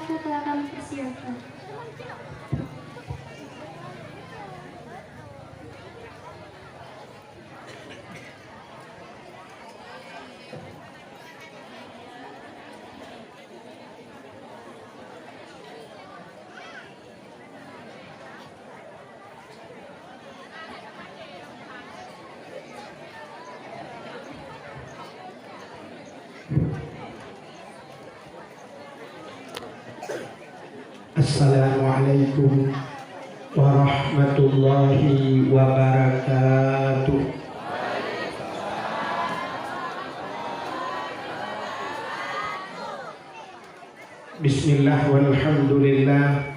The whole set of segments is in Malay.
waktu telah kami persiapkan. Assalamualaikum warahmatullahi wabarakatuh. Bismillah walhamdulillah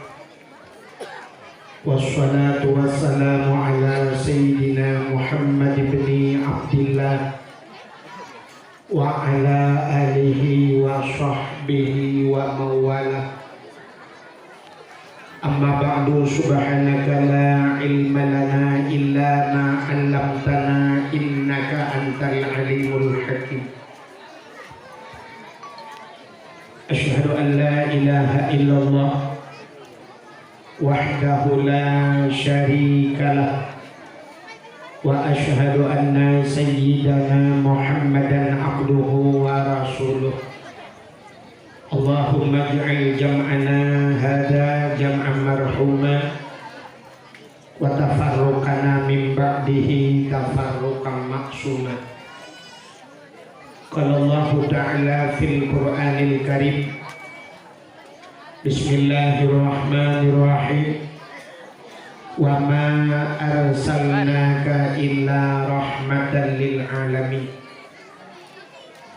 wassalatu wassalamu ala sayyidina Muhammad ibn Abdillah wa ala alihi wa sahbihi wa mawalah. Amma ba'du, subhanaka la ilma lana illa ma 'allamtana innaka antal alimul hakim. Asyhadu an la ilaha illallah wahdahu la syarika lah wa asyhadu anna sayyidana Muhammadan abduhu wa rasuluh. Allahumma ij'al jam'ana hadha jam'an marhuma wa tafarruqana min ba'dihi tafarruqan ma'suma. Qala Allah ta'ala fil Qur'anil Karim, Bismillahirrahmanirrahim, wa ma arsalnaka illa rahmatan lil alamin.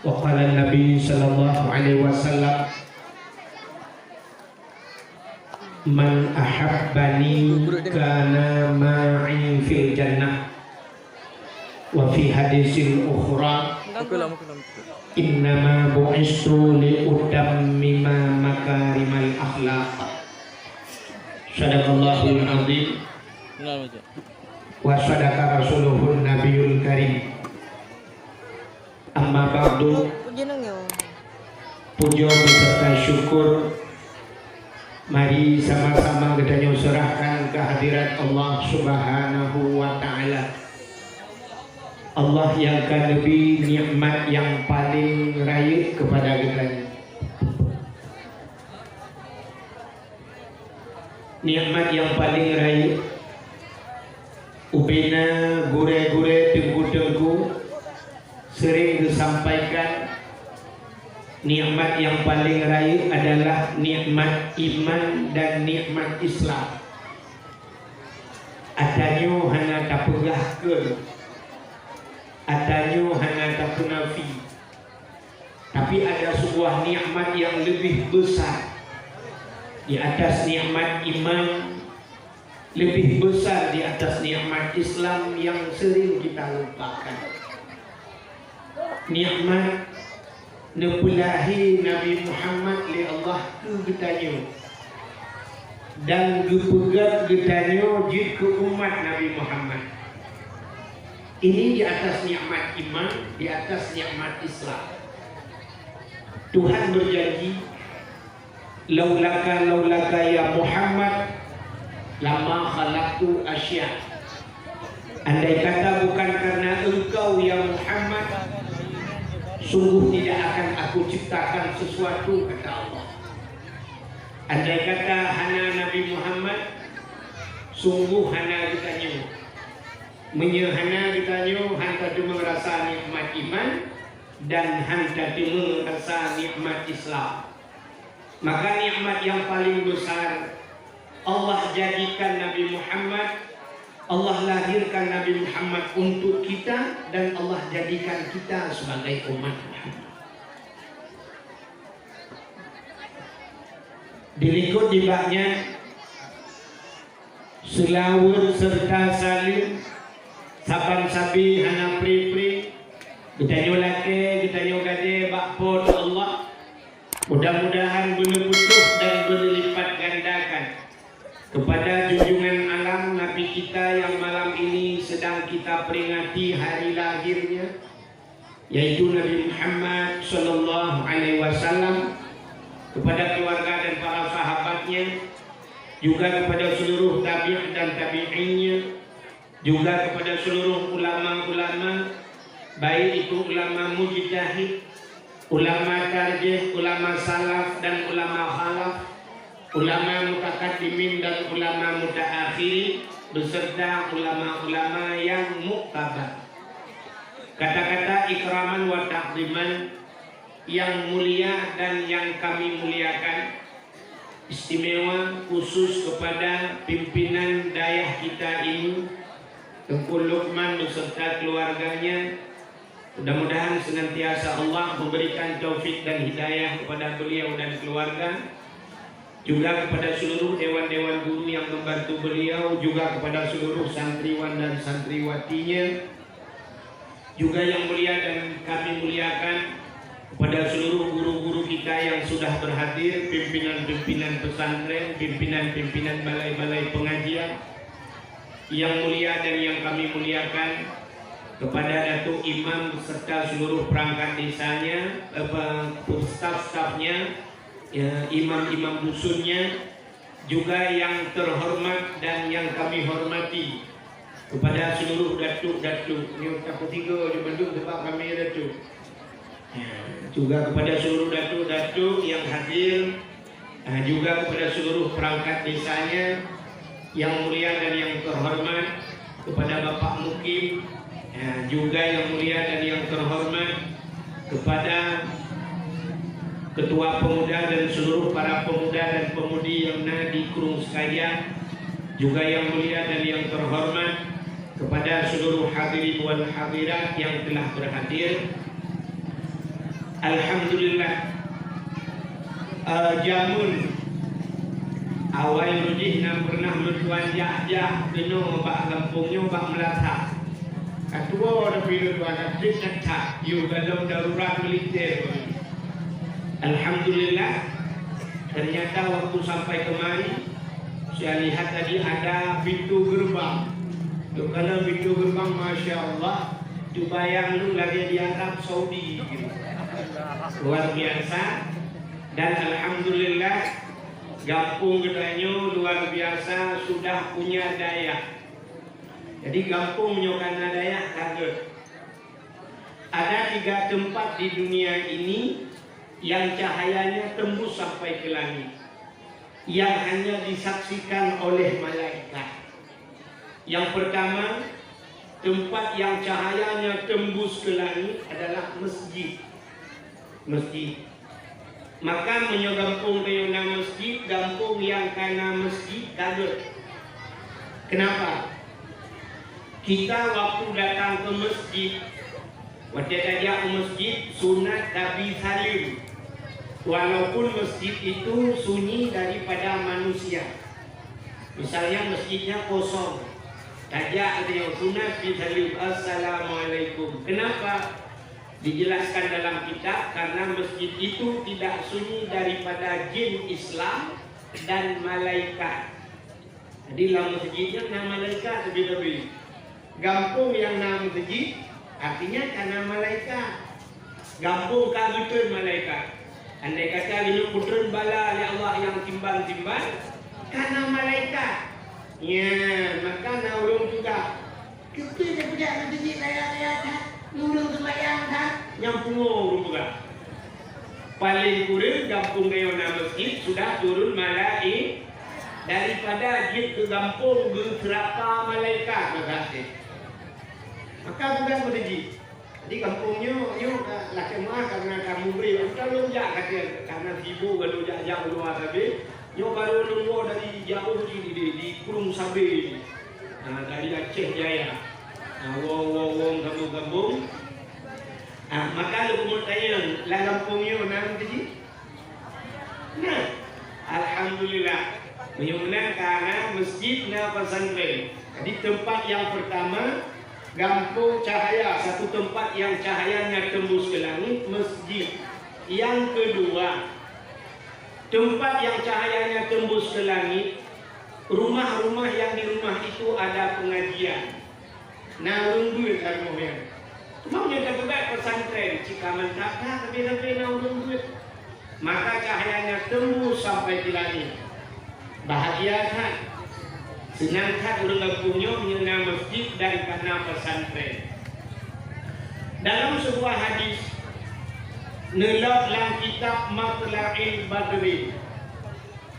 Wa qala Nabi sallallahu alaihi wasallam, man ahabbani kana ma'i fil jannah. Wa fi hadisin ukhra, innama bu'istu li utammima makarimal akhlaq. Sadaqallahul azim wa sadaqa rasuluhun nabiyul karim. Amma ba'du, puja beserta syukur mari sama-sama kita serahkan kehadirat Allah Subhanahu wa ta'ala. Allah yang akan lebih nikmat yang paling raya kepada kita. Nikmat yang paling raya, ubina gure-gure tengku-tengku sering disampaikan, nikmat yang paling raya adalah nikmat iman dan nikmat Islam. Adanya hanya tak pegahkan, adanya hanya tak penafi. Tapi ada sebuah nikmat yang lebih besar di atas nikmat iman, lebih besar di atas nikmat Islam yang sering kita lupakan. Nikmat nepulahi Nabi Muhammad li Allah tu getanya dan gepegat getanya jid ke umat Nabi Muhammad. Ini di atas nikmat iman, di atas nikmat Islam. Tuhan berjanji, laulaka ya Muhammad lama khalaqtu asya. Andai kata bukan karena engkau ya Muhammad, sungguh tidak akan aku ciptakan sesuatu, kata Allah. Andai kata hana Nabi Muhammad, sungguh hana ditanya, menyehana ditanya, hanta cuma merasa nikmat iman dan hanta cuma merasa nikmat Islam. Maka nikmat yang paling besar Allah jadikan Nabi Muhammad, Allah lahirkan Nabi Muhammad untuk kita, dan Allah jadikan kita sebagai umat Muhammad. Dirikut di baknya selawur serta salim saban sabi hana pri-pri kita nyolake kita nyogade bakpon Allah. Mudah-mudahan benar-benar dan berlipat gandakan kepada junjungan alam Nabi kita yang malam ini sedang kita peringati hari lahirnya, yaitu Nabi Muhammad sallallahu alaihi wasallam, kepada keluarga dan para juga kepada seluruh tabi'in dan tabi'innya, juga kepada seluruh ulama-ulama, baik itu ulama mujtahid, ulama tarjih, ulama salaf dan ulama khalaf, ulama mutakaddimin dan ulama mutaakhirin, beserta ulama-ulama yang muktabar. Kata-kata ikraman wa ta'ziman yang mulia dan yang kami muliakan, istimewa khusus kepada pimpinan dayah kita ini, Tengku Luqman beserta keluarganya. Mudah-mudahan senantiasa Allah memberikan taufik dan hidayah kepada beliau dan keluarga, juga kepada seluruh dewan-dewan guru yang membantu beliau, juga kepada seluruh santriwan dan santriwatinya, juga yang mulia dan kami muliakan kepada seluruh guru-guru kita yang sudah berhadir, pimpinan-pimpinan pesantren, pimpinan-pimpinan balai-balai pengajian yang mulia dan yang kami muliakan, kepada Datuk Imam beserta seluruh perangkat desanya, staf-stafnya, imam-imam dusunnya, juga yang terhormat dan yang kami hormati, kepada seluruh datuk-datuk. Ini takut tiga di Bandung sebab kami datuk. Juga kepada seluruh datuk-datuk yang hadir, juga kepada seluruh perangkat desanya yang mulia dan yang terhormat, kepada Bapak Mukim, juga yang mulia dan yang terhormat, kepada Ketua Pemuda dan seluruh para pemuda dan pemudi yang di kurung sekalian, juga yang mulia dan yang terhormat, kepada seluruh hadirin wal hadirat yang telah berhadir. Alhamdulillah, jamun awal rujihna pernah mentuan jah beno bak kampungnya bak melata katua ada bila tuan abdit tak you dalam darurat militer. Alhamdulillah, ternyata waktu sampai kemari saya lihat tadi ada pintu gerbang. Tuh, kalau pintu gerbang, masya Allah, tu bayang lu lagi di Arab Saudi gitu. Luar biasa. Dan alhamdulillah, Gampung Gedanyo luar biasa sudah punya daya. Jadi Gampung Nyokana Daya kaget. Ada 3 tempat di dunia ini yang cahayanya tembus sampai ke langit, yang hanya disaksikan oleh malaikat. Yang pertama, tempat yang cahayanya tembus ke langit adalah masjid. Maka menyogampung kayona masjid, gampung yang kana masjid kaget. Kenapa? Kita waktu datang ke masjid, waktu saja ke masjid sunat Nabi salim, walaupun masjid itu sunyi daripada manusia. Misalnya masjidnya kosong, saja ada yang sunat salim assalamualaikum. Kenapa? Dijelaskan dalam kitab, karena masjid itu tidak sunyi daripada jin Islam dan malaikat. Jadi dalam masjidnya nama malaikat lebih-lebih. Gampung yang nama masjid artinya karena malaikat. Gampung kagetun malaikat. Andai kata ini putren bala ya Allah yang timbang-timbang karena malaikat. Ya, maka naulung juga. Kita dia punya masjid layak-layak. Nurung sembahyang kan nyampung juga. Paling kurang Gampung Kayona masjid sudah turun malaikat daripada jin ke Gampung berapa malaikat berkasih. Maka bukan masjid. Jadi kampungnya yuk laki mah karena kamu beri kalau jak kata karena sibuk kalau jak luar tapi yo baru nunggu dari jauh di Kurung Sabe. Dari Aceh Jaya. Wong kampung. Maka lu mau tanya, lah kampungnya mana tadi? Nah, alhamdulillah, menyumbang karena masjid na pesantren. Jadi tempat yang pertama, Gampung Cahaya, satu tempat yang cahayanya tembus ke langit, masjid. Yang kedua, tempat yang cahayanya tembus ke langit, rumah-rumah yang di rumah itu ada pengajian. Naung duit armohnya. Cuma punya tempat pesantren, jika mentaka tapi naung duit. Maka cahayanya tembus sampai di langit. Bahagia kan? Senang kan orang kampungnya menyenang masjid dan karena pesantren. Dalam sebuah hadis nelok dalam kitab Matla'il Badrin.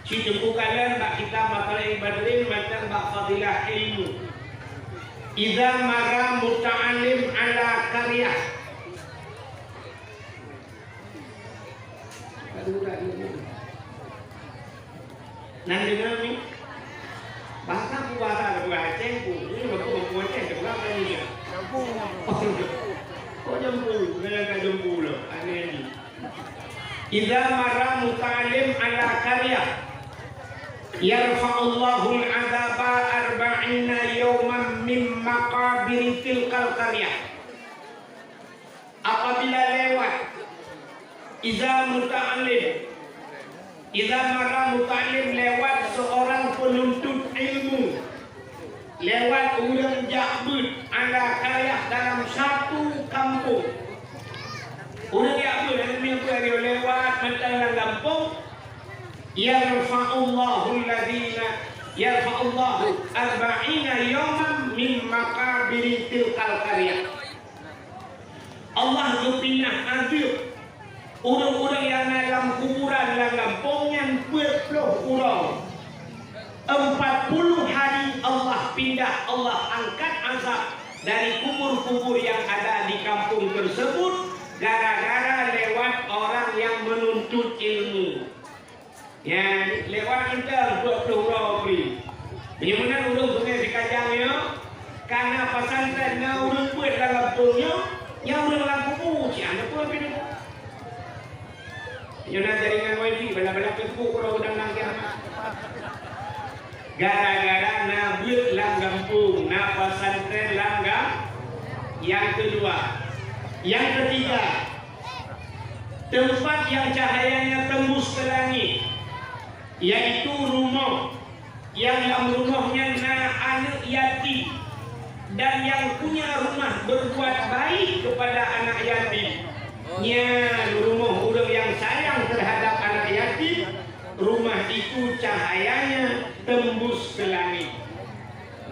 Si tempuh kalian bak kitab Matla'il Badrin macam bak fadilah ilmu. Idza mara muta'allim ala qaryah. Nan dengar ni bahasa puara bahasa ku ini aku membuat yang berapa ni ya oh jambu dengan jambu loh aneh ni idza mara muta'allim ala qaryah yarfa'ullahu al-'adaba 40 yawman min maqabir tilkal qaryah. Apabila lewat idza mara muta'allim lewat seorang penuntut ilmu, lewat orang Ja'bud ala qaryah dalam satu kampung. Orang Ja'bud yang lewat dalam kampung, yarfa'ullahu 40 yawman min maqabir tilkal qaryah. Allah berpindah ambil orang-orang yang dalam kuburan dalam kampung yang 40 orang. 40 hari Allah pindah, Allah angkat azab dari kubur-kubur yang ada di kampung tersebut gara-gara lewat orang yang menuntut ilmu. Ya, lewat kita 20 orang beri. Bagaimana urung sungai di kajangnya? Karena pesantrennya urung buat dalam kampungnya, yang urung dalam kubur, siapa pun pindah. Yana jaringan wifi bala-bala Facebook orang udang nang kiamat. Gara-gara nabut langgampung, na pesantren langgam. Yang kedua, yang ketiga, tempat yang cahayanya tembus ke langit, yaitu rumah yang dalam rumahnya anak yatim dan yang punya rumah berbuat baik kepada anak yatim. Rumah orang yang sayang terhadap anak yatim, rumah itu cahayanya tembus ke langit.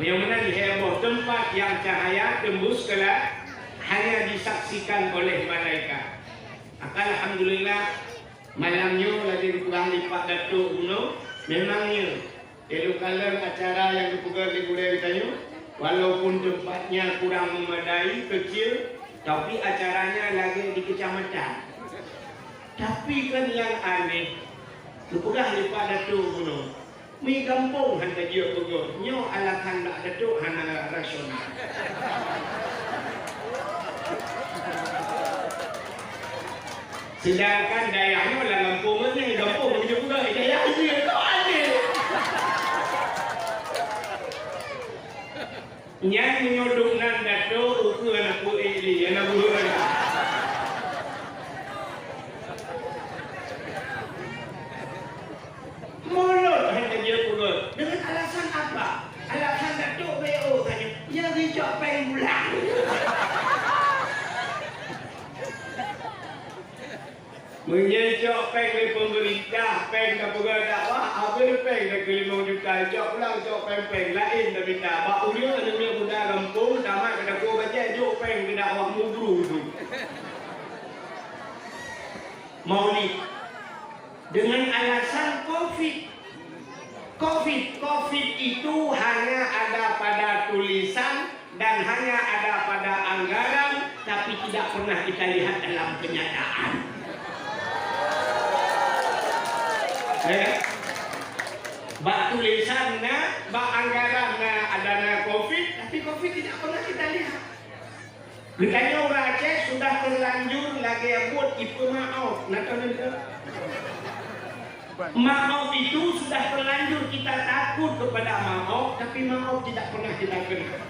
Bagaimana diheboh tempat yang cahaya tembus ke langit hanya disaksikan oleh malaikat. Alhamdulillah malamnya lagi kurang lipat Datuk Uno. Memangnya elok kalian acara yang dipugar di budaya tanya, walaupun tempatnya kurang memadai, kecil, tapi acaranya lagi di kecamatan. Tapi kan yang aneh, dipugar lipat Datuk Uno. Mi kampung hantar dia pugar, nyo alakan tak Datuk hana rasional. Sedangkan dayanya lah kampung ni, kampung dia pugar, daya dia kau aneh. Yang menyodok nan Datuk, ukur anak ku ini, anak buruh anak. Mulut hanya dia pugar. Dengan alasan apa? Alasan Datuk BO tanya, ya rejok peng bulan. Menyejok peng oleh pemerintah, peng tak pugar dakwah, apa peng dah ke 5 juta, jok pulang jok peng lain dah minta. Bak ulia ada punya budak kampung, tamat kena ku baca jok peng ke dakwah mubru tu. Maulid dengan alasan COVID itu hanya ada pada tulisan dan hanya ada pada anggaran, tapi tidak pernah kita lihat dalam kenyataan. Bak tulisannya, bak anggarannya adanya COVID, tapi COVID tidak pernah kita lihat. Katanya orang Aceh sudah terlanjur lagi buat ibu maaf, maaf itu sudah terlanjur kita takut kepada maaf, tapi maaf tidak pernah kita kenal.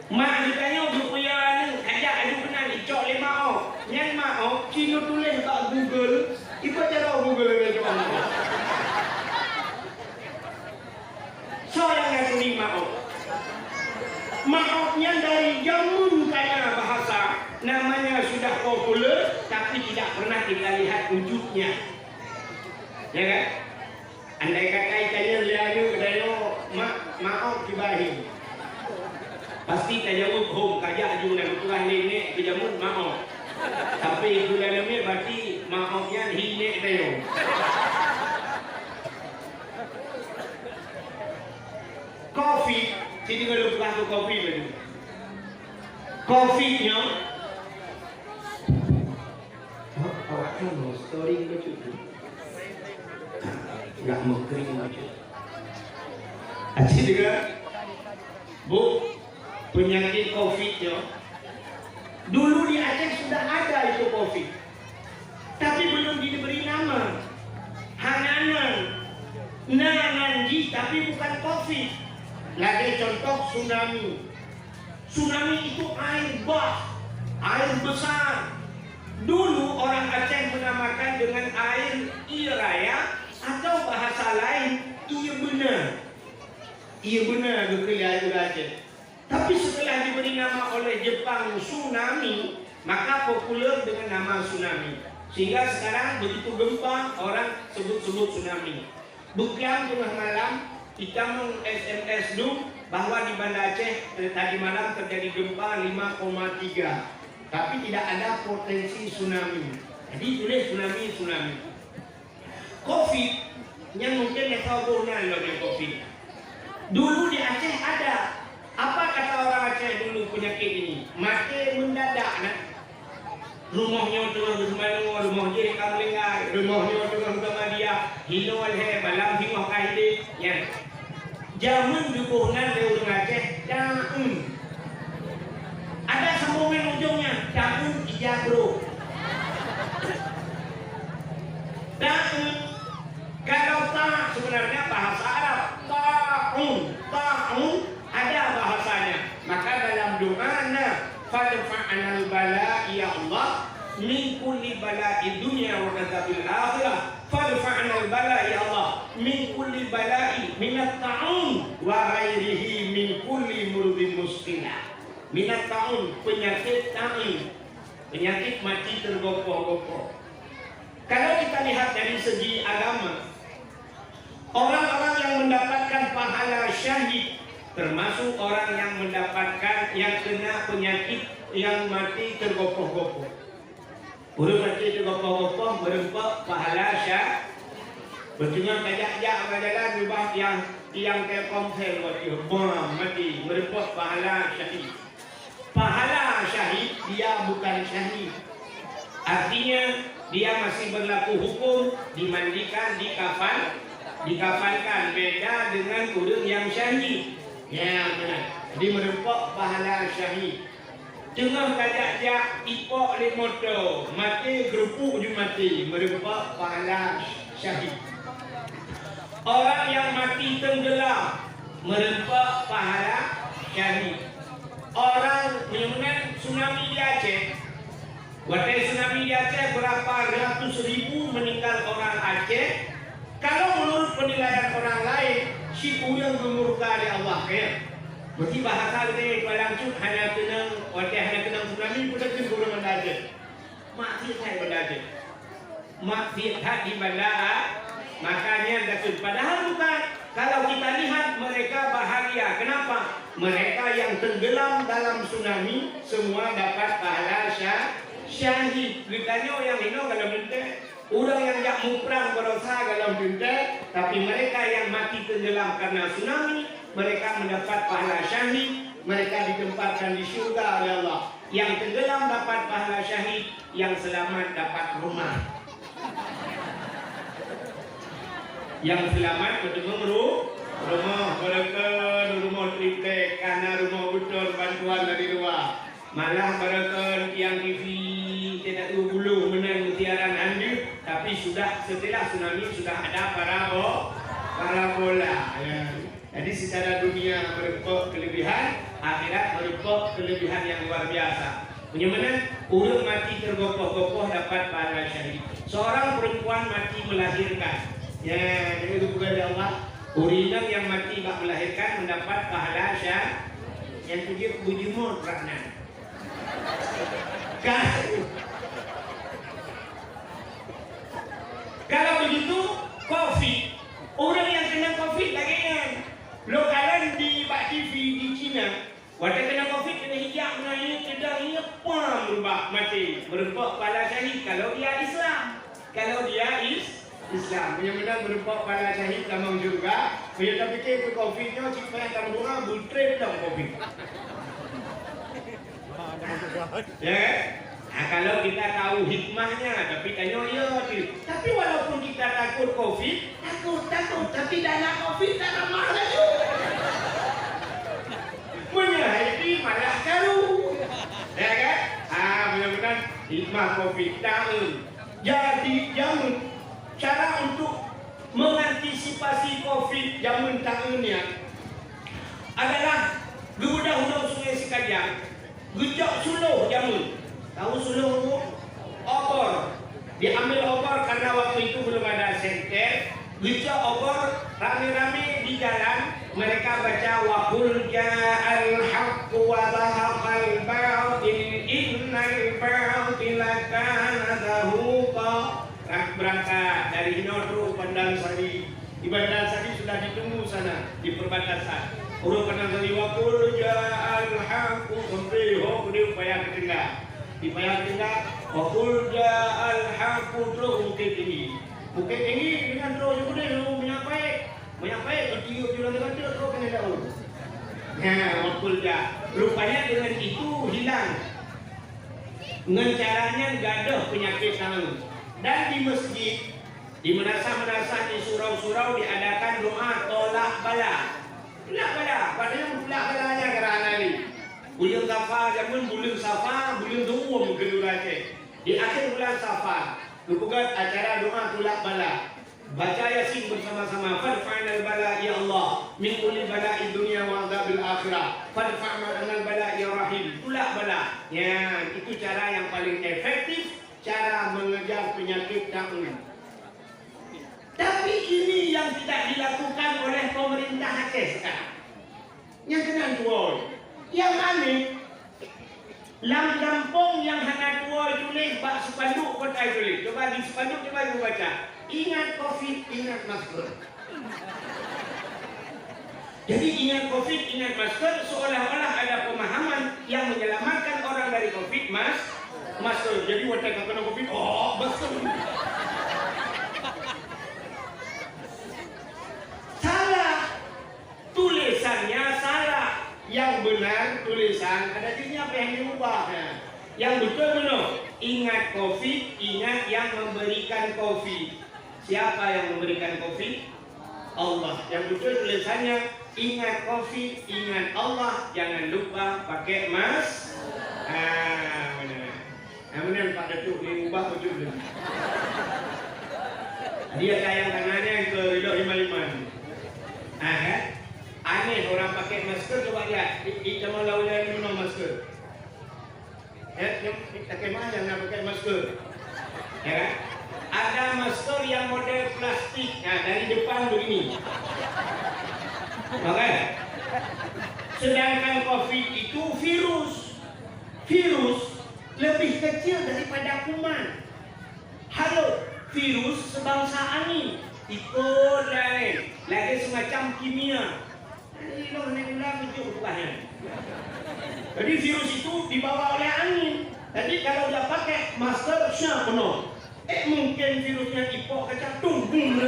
Mak ditanya supaya ni ajak aju kenal icok le maaf. Yang maaf Cina tulis kat Google, ibu cara Google dengan cakap. So yang tulis maaf. Maafnya dari jamun kaya bahasa, namanya sudah populer tapi tidak pernah kita lihat wujudnya. Ya kan? Andai kata ikannya liayu dayo maaf kibahim. Pasti tajamut home kajak juga ketulah nenek kejamut maaf. Tapi itu dalamnya berarti maafnya hinek dayo. Kopi, sini kalau buka tu kopi baju. Kopinya, awak kan mau story baju tu, nggak mau kering baju. Aci juga, bu, penyakit COVID-nya. Dulu di Aceh sudah ada itu COVID, tapi belum diberi nama. Hanganan, Nananji, tapi bukan COVID. Lagi contoh tsunami. Tsunami itu air bah, air besar. Dulu orang Aceh menamakan dengan air iraya atau bahasa lain iya benar. Iya benar betul air Aceh. Tapi setelah diberi nama oleh Jepang tsunami, maka populer dengan nama tsunami. Sehingga sekarang begitu gempa orang sebut-sebut tsunami. Bukan tengah malam kita meng-SMS dulu bahwa di Banda Aceh tadi malam terjadi gempa 5,3, tapi tidak ada potensi tsunami. Jadi tulis tsunami. COVID yang mungkin levelnya loh dengan COVID. Dulu di Aceh ada. Apa kata orang Aceh dulu penyakit ini? Mati mendadak nak. Rumahnya tengah bersemayam, rumah dia kamlingai, rumahnya tengah Muhammadiyah, hinol he balam hingga kaide yang jamun dukungan dari orang Aceh daun. Ada sambungan ujungnya daun ijabro. Daun. Kalau tak sebenarnya bahasa Arab ta'un ada bahasanya. Maka dalam doanya fadfa'anal bala'i ya Allah min kulli bala'i dunya wa adzabil akhirah. Fadfa'anal bala'i ya Allah min kulli bala'i minat ta'un wa ghairihi min kulli murdin muskilah. Minat ta'un penyakit ta'in, penyakit mati tergopoh-gopoh. Kalau kita lihat dari segi agama, orang-orang yang mendapatkan pahala syahid termasuk orang yang mendapatkan yang kena penyakit yang mati tergopoh-gopoh. Orang mati tergopoh-gopoh berempat pahala syahid. Bertengah kajak-jak orang jalan berubah yang telkomsel mati berempat pahala syahid. Pahala syahid dia bukan syahid. Artinya dia masih berlaku hukum, dimandikan, dikafankan, beda dengan orang yang syahid. Ya benar. Jadi merempak pahala syahid. Tengah kajak-jak ipok di motor, mati gerupuk je mati, merempak pahala syahid. Orang yang mati tenggelam, merempak pahala syahid. Orang menyebutkan tsunami di Aceh. Waktu tsunami di Aceh berapa ratus ribu meninggal orang Aceh. Kalau menurut penilaian orang lain, si yang gemurka di Allah ya. Berarti bahasa dia langsung hanya tenang, hanya tenang tsunami pun tak turun Banda Aceh. Maksiat hai Banda Aceh. Maksiat di Banda, makanya dapat. Padahal bukan. Kalau kita lihat mereka bahagia. Kenapa? Mereka yang tenggelam dalam tsunami semua dapat pahala syahid. Ditanya yang ini kalau minta. Orang yang tak mau perang berusaha dalam dunia, tapi mereka yang mati tenggelam karena tsunami, mereka mendapat pahala syahid, mereka ditempatkan di syurga oleh Allah. Yang tenggelam dapat pahala syahid, yang selamat dapat rumah. Yang selamat bertemu rumah berkat, rumah triptek, karena rumah utur bantuan dari luar. Malah berkat yang TV tidak tahu bulu menang mutiaran anda, tapi sudah setelah tsunami sudah ada parabola. Ya. Jadi secara dunia merupakan kelebihan, akhirat merupakan kelebihan yang luar biasa. Bagaimana orang mati tergopoh-gopoh dapat pahala syahid. Seorang perempuan mati melahirkan, ya jadi itu bukan Allah. Orang yang mati bak melahirkan mendapat pahala syahid. Yang tujuh bujumur rakna. Kalau begitu Waktu kena COVID, kena hijab, kena ini, kedang ini, pam, berubah mati. Berubah kepala syahid kalau dia Islam. Kalau dia Islam. Benar-benar berubah kepala syahid tamang juga. Bila tak fikir ke COVID-nya, cik payah tamang dua, bultrip dalam COVID. Ya kan? Nah, kalau kita tahu hikmahnya, tapi tanya ya. Tapi walaupun kita takut COVID, takut. Tapi dana COVID tak ramah lagi. Menyahidi malah karu, ya kan? Benar-benar hikmah COVID tahun. Jadi jamun cara untuk mengantisipasi COVID jamun tahunnya adalah gebudah hulu Sungai Sekajang, gejak suluh jamun. Tahu suluh tu? Obor. Diambil obor karena waktu itu belum ada senter. Gejak obor rame-rame di jalan. Mereka baca wa qul ja'al haqqu wa zahaqal batil innal batila kana zahuqa. Berangkat dari Hinoto Bandar Sari. Di Bandar Sari sudah ditunggu sana di perbatasan. Urut Bandar Sari wa qul ja'al haqqu sampai ho dia upaya ke tengah. Di payah tengah wa qul ja'al haqqu terus bukit tinggi. Bukit tinggi dengan terus juga dia menyampaikan tiup di dalam kata kau kena tahu. Wakul dah. Rupanya dengan itu hilang. Dengan caranya gaduh penyakit tangan. Dan di masjid, di menasa-menasa di surau-surau diadakan doa tolak bala. Tolak bala. Padahal tolak balanya kerana ni. Bulan Safar jamun bulan Safar bulan dua mungkin durake. Di akhir bulan Safar, dibuat acara doa tolak bala. Baca Yasin bersama-sama. Fadfa'nal bala ya Allah min kulli bala'i dunia wa adzabil akhirah. Fadfa'nal bala ya Rahim. Tolak bala. Ya, itu cara yang paling efektif cara mengejar penyakit taun. Tapi ini yang tidak dilakukan oleh pemerintah Aceh sekarang. Yang kena jual. Yang mana? Lampung yang hanya tua tulis bak sepanduk kota tulis. Coba di sepanduk coba ibu baca. Ingat COVID, ingat masker. Jadi ingat COVID, ingat masker seolah-olah ada pemahaman yang menyelamatkan orang dari COVID, masker. Jadi waktu kena COVID, masker. Salah. Tulisannya salah. Yang benar tulisan ada dirinya apa yang diubah. Yang betul benar. Ingat COVID, ingat yang memberikan COVID. Siapa yang memberikan COVID? Allah. Yang betul tulisannya ingat COVID, ingat Allah. Jangan lupa pakai benar. Benar Pak Datuk diubah betul. Dia tayang kanannya ke Ridho Himaliman. Kan? Aneh orang pakai masker, coba lihat. Kita mau lawan minum masker. Kita kemana yang nak pakai masker? Ya kan? Ada masker yang model plastik. Dari depan begini. Oke? Sedangkan COVID itu virus. Virus lebih kecil daripada kuman. Halo, virus sebangsa angin. Ikut lain. Lagi semacam kimia. Jadi virus itu dibawa oleh angin. Jadi kalau dia pakai masker, syah penuh. Mungkin virusnya ipok kacang tunggung.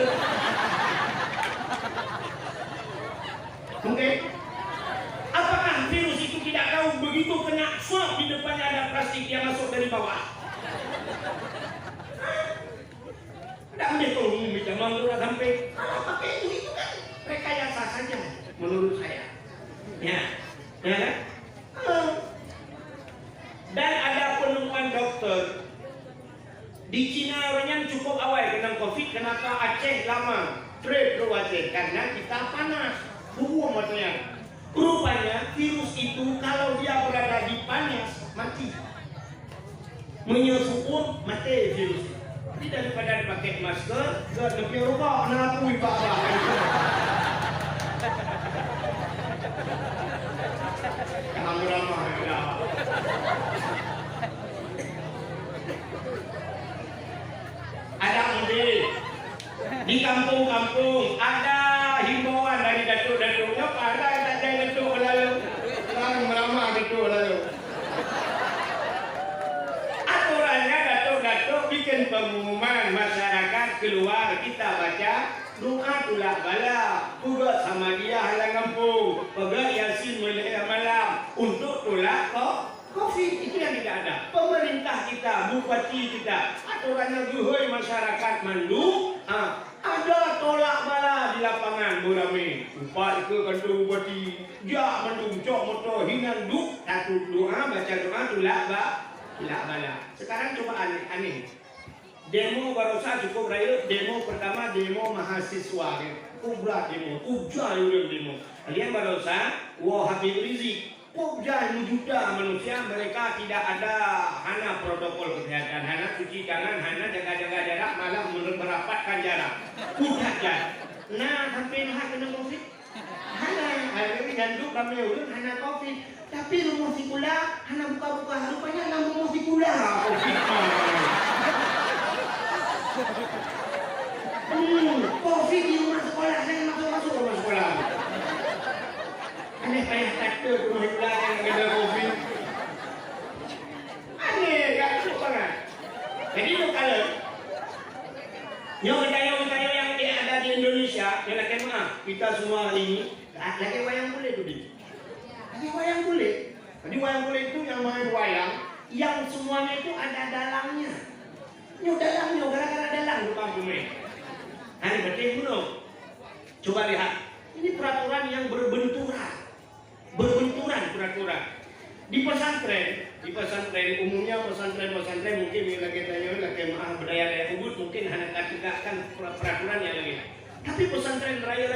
Mungkin. Apakah virus itu tidak tahu begitu kena swab di depannya ada plastik yang masuk dari bawah? Tidak ambil tolong bisa manggil sampai pakai itu kan rekayasa saja menurut saya. Ya kan? Dan ada penemuan dokter di Cina orangnya cukup awal kena COVID. Kenapa Aceh lama trade ke Aceh? Karena kita panas, buang matanya. Rupanya virus itu kalau dia berada di panas mati, menyusupun mati virus. Jadi daripada dipakai masker, lebih rokok nalapui pak. Ada di kampung-kampung ada himbauan dari datuk-datuknya, ada yang tak ada datuk lalu betul lalu. Aturannya datuk-datuk bikin pengumuman masyarakat keluar, kita baca doa tulak bala, puga sama dia halang kampung, pega yasin mulai malam untuk tolak COVID. Itu yang tidak ada. Pemerintah kita, bupati kita, aturannya guhoi masyarakat mandu, ada tolak bala di lapangan burame. Upah ke kantor bupati, jak mandu cok motor hinan duk, satu doa baca doa tulak bala. Sekarang coba aneh. Demo barusan cukup raya, demo pertama demo mahasiswa, kubra demo, kubja demo. Kalian barusan, wah Habib Rizik, kubja juta manusia, mereka tidak ada hana protokol kesehatan, hana cuci tangan, hana jaga-jaga jarak, malah merapatkan jarak. Kubja jarak. Nah, sampai nak kena COVID, hana, hari dan dulu kami urut hana COVID, tapi rumah sikula, hana buka-buka, rupanya nama rumah sikula. COVID di rumah sekolah, saya masuk rumah sekolah. Aneh payah kata rumah sekolah yang ada COVID. Aneh, tak cukup banget. Jadi itu kalau budaya-budaya yang ada di Indonesia, yang lagi maaf, kita semua ini, lagi wayang kulit tu dia. Lagi wayang kulit. Jadi wayang kulit itu yang main wayang, yang semuanya itu ada dalangnya. Ini dalangnya, gara-gara dalang bukan bumi. Ini betul gunung. Coba lihat, ini peraturan yang berbenturan peraturan. Di pesantren umumnya pesantren mungkin lagi tanya lagi maaf berdaya ubud mungkin hanya tegakkan peraturan yang lain. Tapi pesantren raya,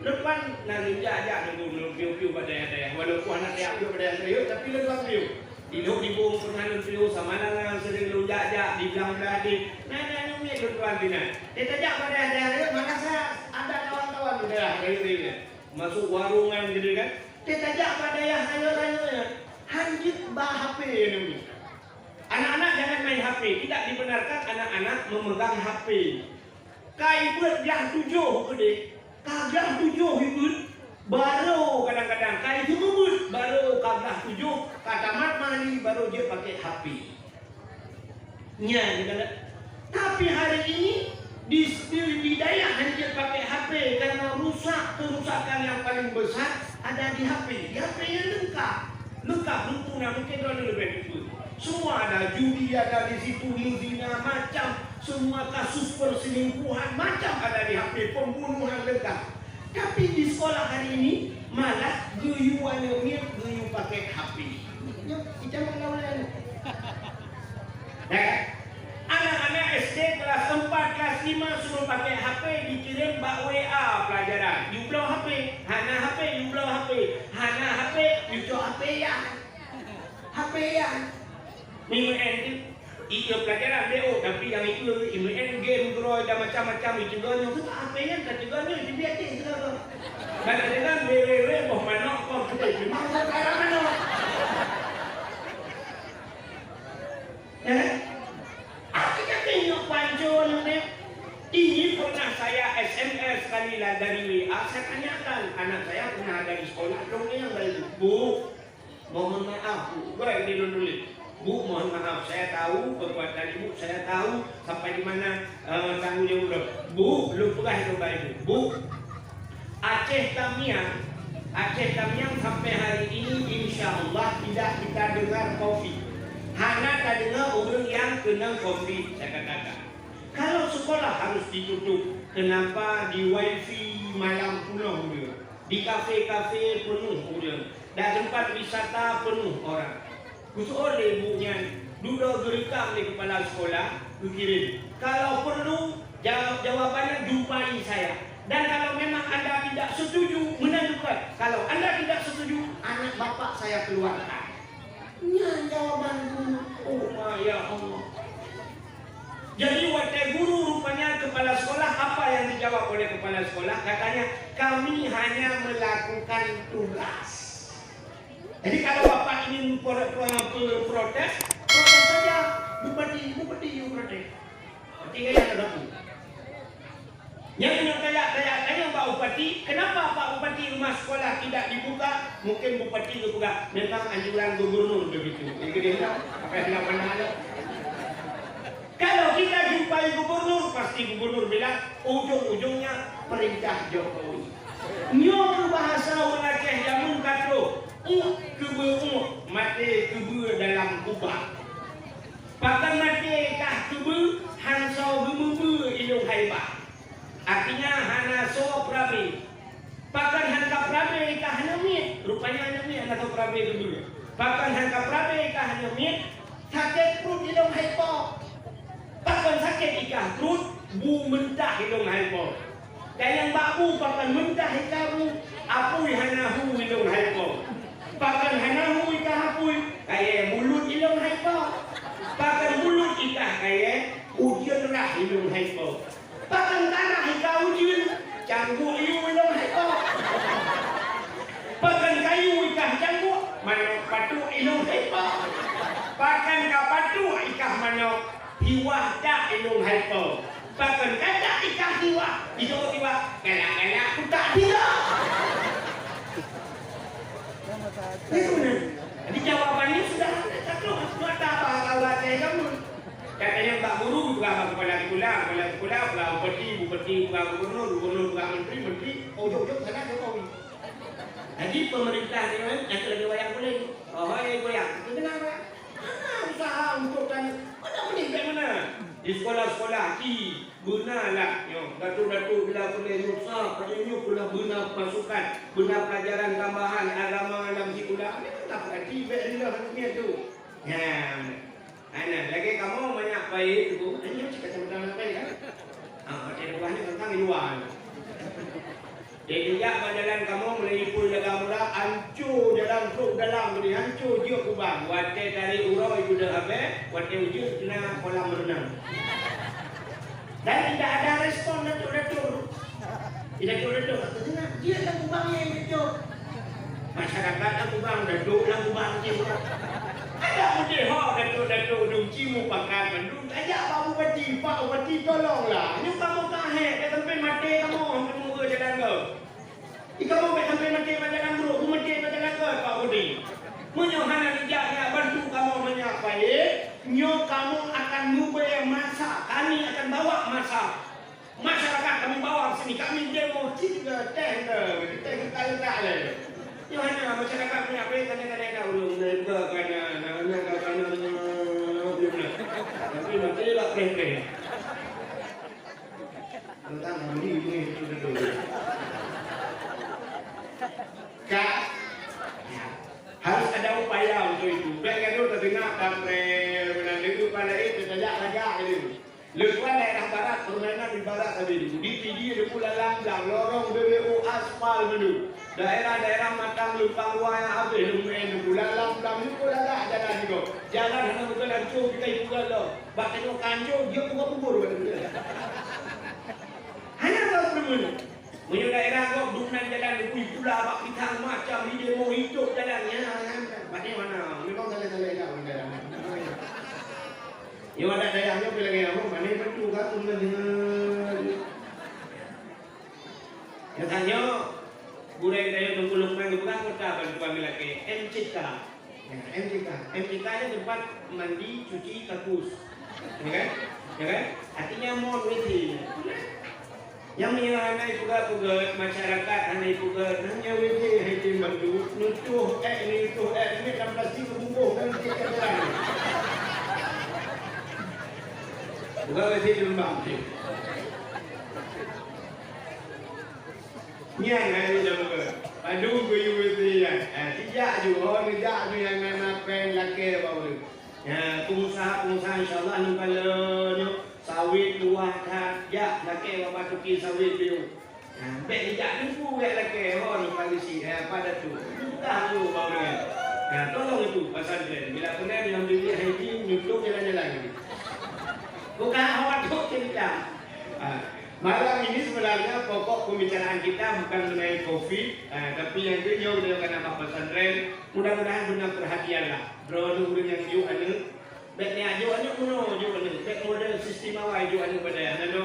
lepas nanti aja nunggu piu berdaya walaupun anak dia piu berdaya tapi lepas piu. Hidup di bawah pernah piu sama nangan sering lu jajak di bilang tadi. Nana nyumi lepas bina. Dia tajak berdaya mana saya ada kawan-kawan di daerah raya masuk warungan gitu kan. Dia tajak berdaya hayo-hayonya. Hanjit bah HP ini. Anak-anak jangan main HP. Tidak dibenarkan anak-anak memegang HP. Kai buat yang 7 gede. Kagak 7 hibut. Baru kadang-kadang kai hibut baru kagak 7 kata mat mani baru dia pakai HP. Nya gitu. Tapi hari ini di daerah hanya pakai HP karena kerusakan yang paling besar ada di HP. Di HP yang lengkap lengkap mungkin orang lebih itu. Semua ada judi ada di situ, zina macam, semua kasus perselingkuhan macam ada di HP, pembunuhan lengkap. Tapi di sekolah hari ini malah guyuannya guyu pakai HP. Ya, kita mengawalnya. Ya, anak-anak SD kelas 4, kelas 5 suruh pakai HP, dikirim bak WA pelajaran. You blow HP, hana HP, you blow HP, hana HP, you blow HP ya. Minggu ini itu pelajaran BO, tapi yang itu main game groy dan macam-macam itu ganya. Kita HP-nya tak ganya di biatin segala. Kadang-kadang www boh manok kau kita mau sekarang manok. Ya. Kita tengok pancon ni. Ini pernah saya SMS sekali lah dari WA. Saya tanyakan anak saya pernah ada di sekolah. Dong yang dari Bu, mohon maaf Bu, gue ditulis. Bu, mohon maaf, saya tahu kekuatan ibu, saya tahu sampai di mana tanggung jawab. Bu, lupa lupa ibu. Bu, Aceh Tamiang sampai hari ini insya Allah tidak kita dengar COVID. Hanya kita dengar orang yang kena COVID. Saya katakan, kalau sekolah harus ditutup, kenapa di wifi malam penuh dia, di kafe-kafe penuh dia, dan tempat wisata penuh orang. Khusus oleh ibunya duduk gerekam di kepala sekolah, kirim. Kalau perlu jawabannya jumpai saya. Dan kalau memang anda tidak setuju, menentukan. Kalau anda tidak setuju, anak bapak saya keluarkan. Ini jawaban guru. Oh ya Allah. Jadi waktu guru rupanya kepala sekolah apa yang dijawab oleh kepala sekolah? Katanya kami hanya melakukan tugas. Jadi kalau bapak ingin protes saja. Bupati you protes. Tinggal yang ada tu. Yang tanya Pak Bupati, kenapa Pak Bupati rumah sekolah tidak dibuka? mungkin bupati itu juga memang anjuran gubernur begitu. Itu dia apa yang pernah ada. Kalau kita jumpai gubernur, pasti gubernur bilang ujung-ujungnya perintah Jokowi. Nyo ke bahasa orang Aceh jamun kata kebe mati kebe dalam kubah. Pakai mati kah kebe hansau gemebe ilung haibah. Artinya hana so prabe. Pakai hanka prabe kah hana mit. Rupanya hana mit atau prabe dulu. Pakai hanka prabe kah hana mit. Sakit perut ilung haibah. Pakai sakit ikah perut bu mentah ilung haibah. Dan yang babu pakai mentah ikamu apui hanahu ilung haibah. Pakai hanahu ikah apui kaya mulut ilung haibah. Pakai mulut ikah kaya ujian rah ilung haibah. Pakai tanah ikah ujian canggu iu ilung haibah. Pakai kayu ikah canggu mana patu ilung haibah. Pakai kapatu ikah mana hiwah tak ilung haibah. Bahkan kata ikah hiwah itu tiba kena aku tak hiwah. Itu benar. Jadi jawabannya sudah ada. Sudah apa kalau saya kamu? Katanya Pak Guru juga kepala sekolah, bupati, gubernur, menteri, ujung-ujung sana Jokowi. Jadi pemerintah ni kan yang lagi wayang boleh. Oh, goyang. Itu kenapa? Usaha untuk kan ada meninggal mana? Di sekolah-sekolah gunalah datuk-datuk bila boleh rusak padanya pula guna pasukan, guna pelajaran tambahan agama dalam sekolah. Ini tak berarti benar dunia tu. Ya. Ana lagi kamu banyak baik tu. Ini cakap tentang apa ya? Ada buahnya tentang luar. Jadi ya jalan kamu melipul jaga mula hancur jalan truk dalam ni hancur dia kubang. Wate dari urau itu dah habis, wate ujung kena kolam renang. Dan tidak ada respon datuk-datuk. Datuk-datuk katanya dia lah kubangnya yang datuk. Masyarakat lah kubang, datuk lah kubang dia. Ada mudi hok datuk-datuk dum cimu pakai mendung. Ajak Pak Bupati tolonglah. Ni kamu kahek dah sampai mati kamu muka jalan kau. Kamu sampai mati jalan bro, kamu mati jalan kau Pak Budi. Menyohana dijaknya bantu kamu menyapai. Nyo kamu akan mubah masa, kami akan bawa masa. Masyarakat kami bawa sini, kami demo 3 tender, kita letak le. Nyo hanya masyarakat punya apa yang tanya-tanya dah ulung mereka kerana tapi nanti lah play. Tentang ini dulu. Kak, harus ada upaya untuk itu. Baik itu terdengar sampai itu pada itu lajak itu. Lepas daerah barat permainan di barat tadi itu. Di TD ada pula langgang, lorong BBU aspal dulu. Daerah-daerah matang lupang luar yang habis lumayan dulu. Langgang itu pula lah jalan juga. Jalan hanya bukan hancur kita ibu kalau. Bahkan itu kancur dia kubur-kubur. Hanya tahu permainan. Punya daerah kau dunan jalan lebih pula bak pitang macam ni dia mau hidup jalannya. Bagaimana? Memang salah-salah dah. Yang ada daerahnya bila kaya apa? Mana betul kan tulen dengan. Yang tanya budaya daya tunggu main bukan kota bantu kami lagi MCK. MCK nya tempat mandi cuci kakus. Ya kan? Artinya mau WC. Yang menyenangkan juga masyarakat hanya juga hanya WC hanya bantu nutuh ini 16 kebungkuh dan kita jalan. Bukan WC di Lembang. Ni yang dah buka. Aduh kuyu WC ya. Tidak juga tu yang nak pen laki baru. Ya, pengusaha insya-Allah ni kalau sawit luah tak ya laki apa tuki sawit tu. Baik tidak tu buat laki orang polisi pada tu. Entah tu baru. Tolong itu pasal dia. Bila kena dia ambil haji nyutuk jalan-jalan ni. Bukan awak tu cerita. Malam ini sebenarnya pokok pembicaraan kita bukan mengenai COVID, tapi yang jauh dari kena pesantren. Mudah-mudahan benar perhatianlah. Bro, yang jauh anu, baiknya jauh anu kuno, jauh anu, baik model sistem awal jauh anu pada anu.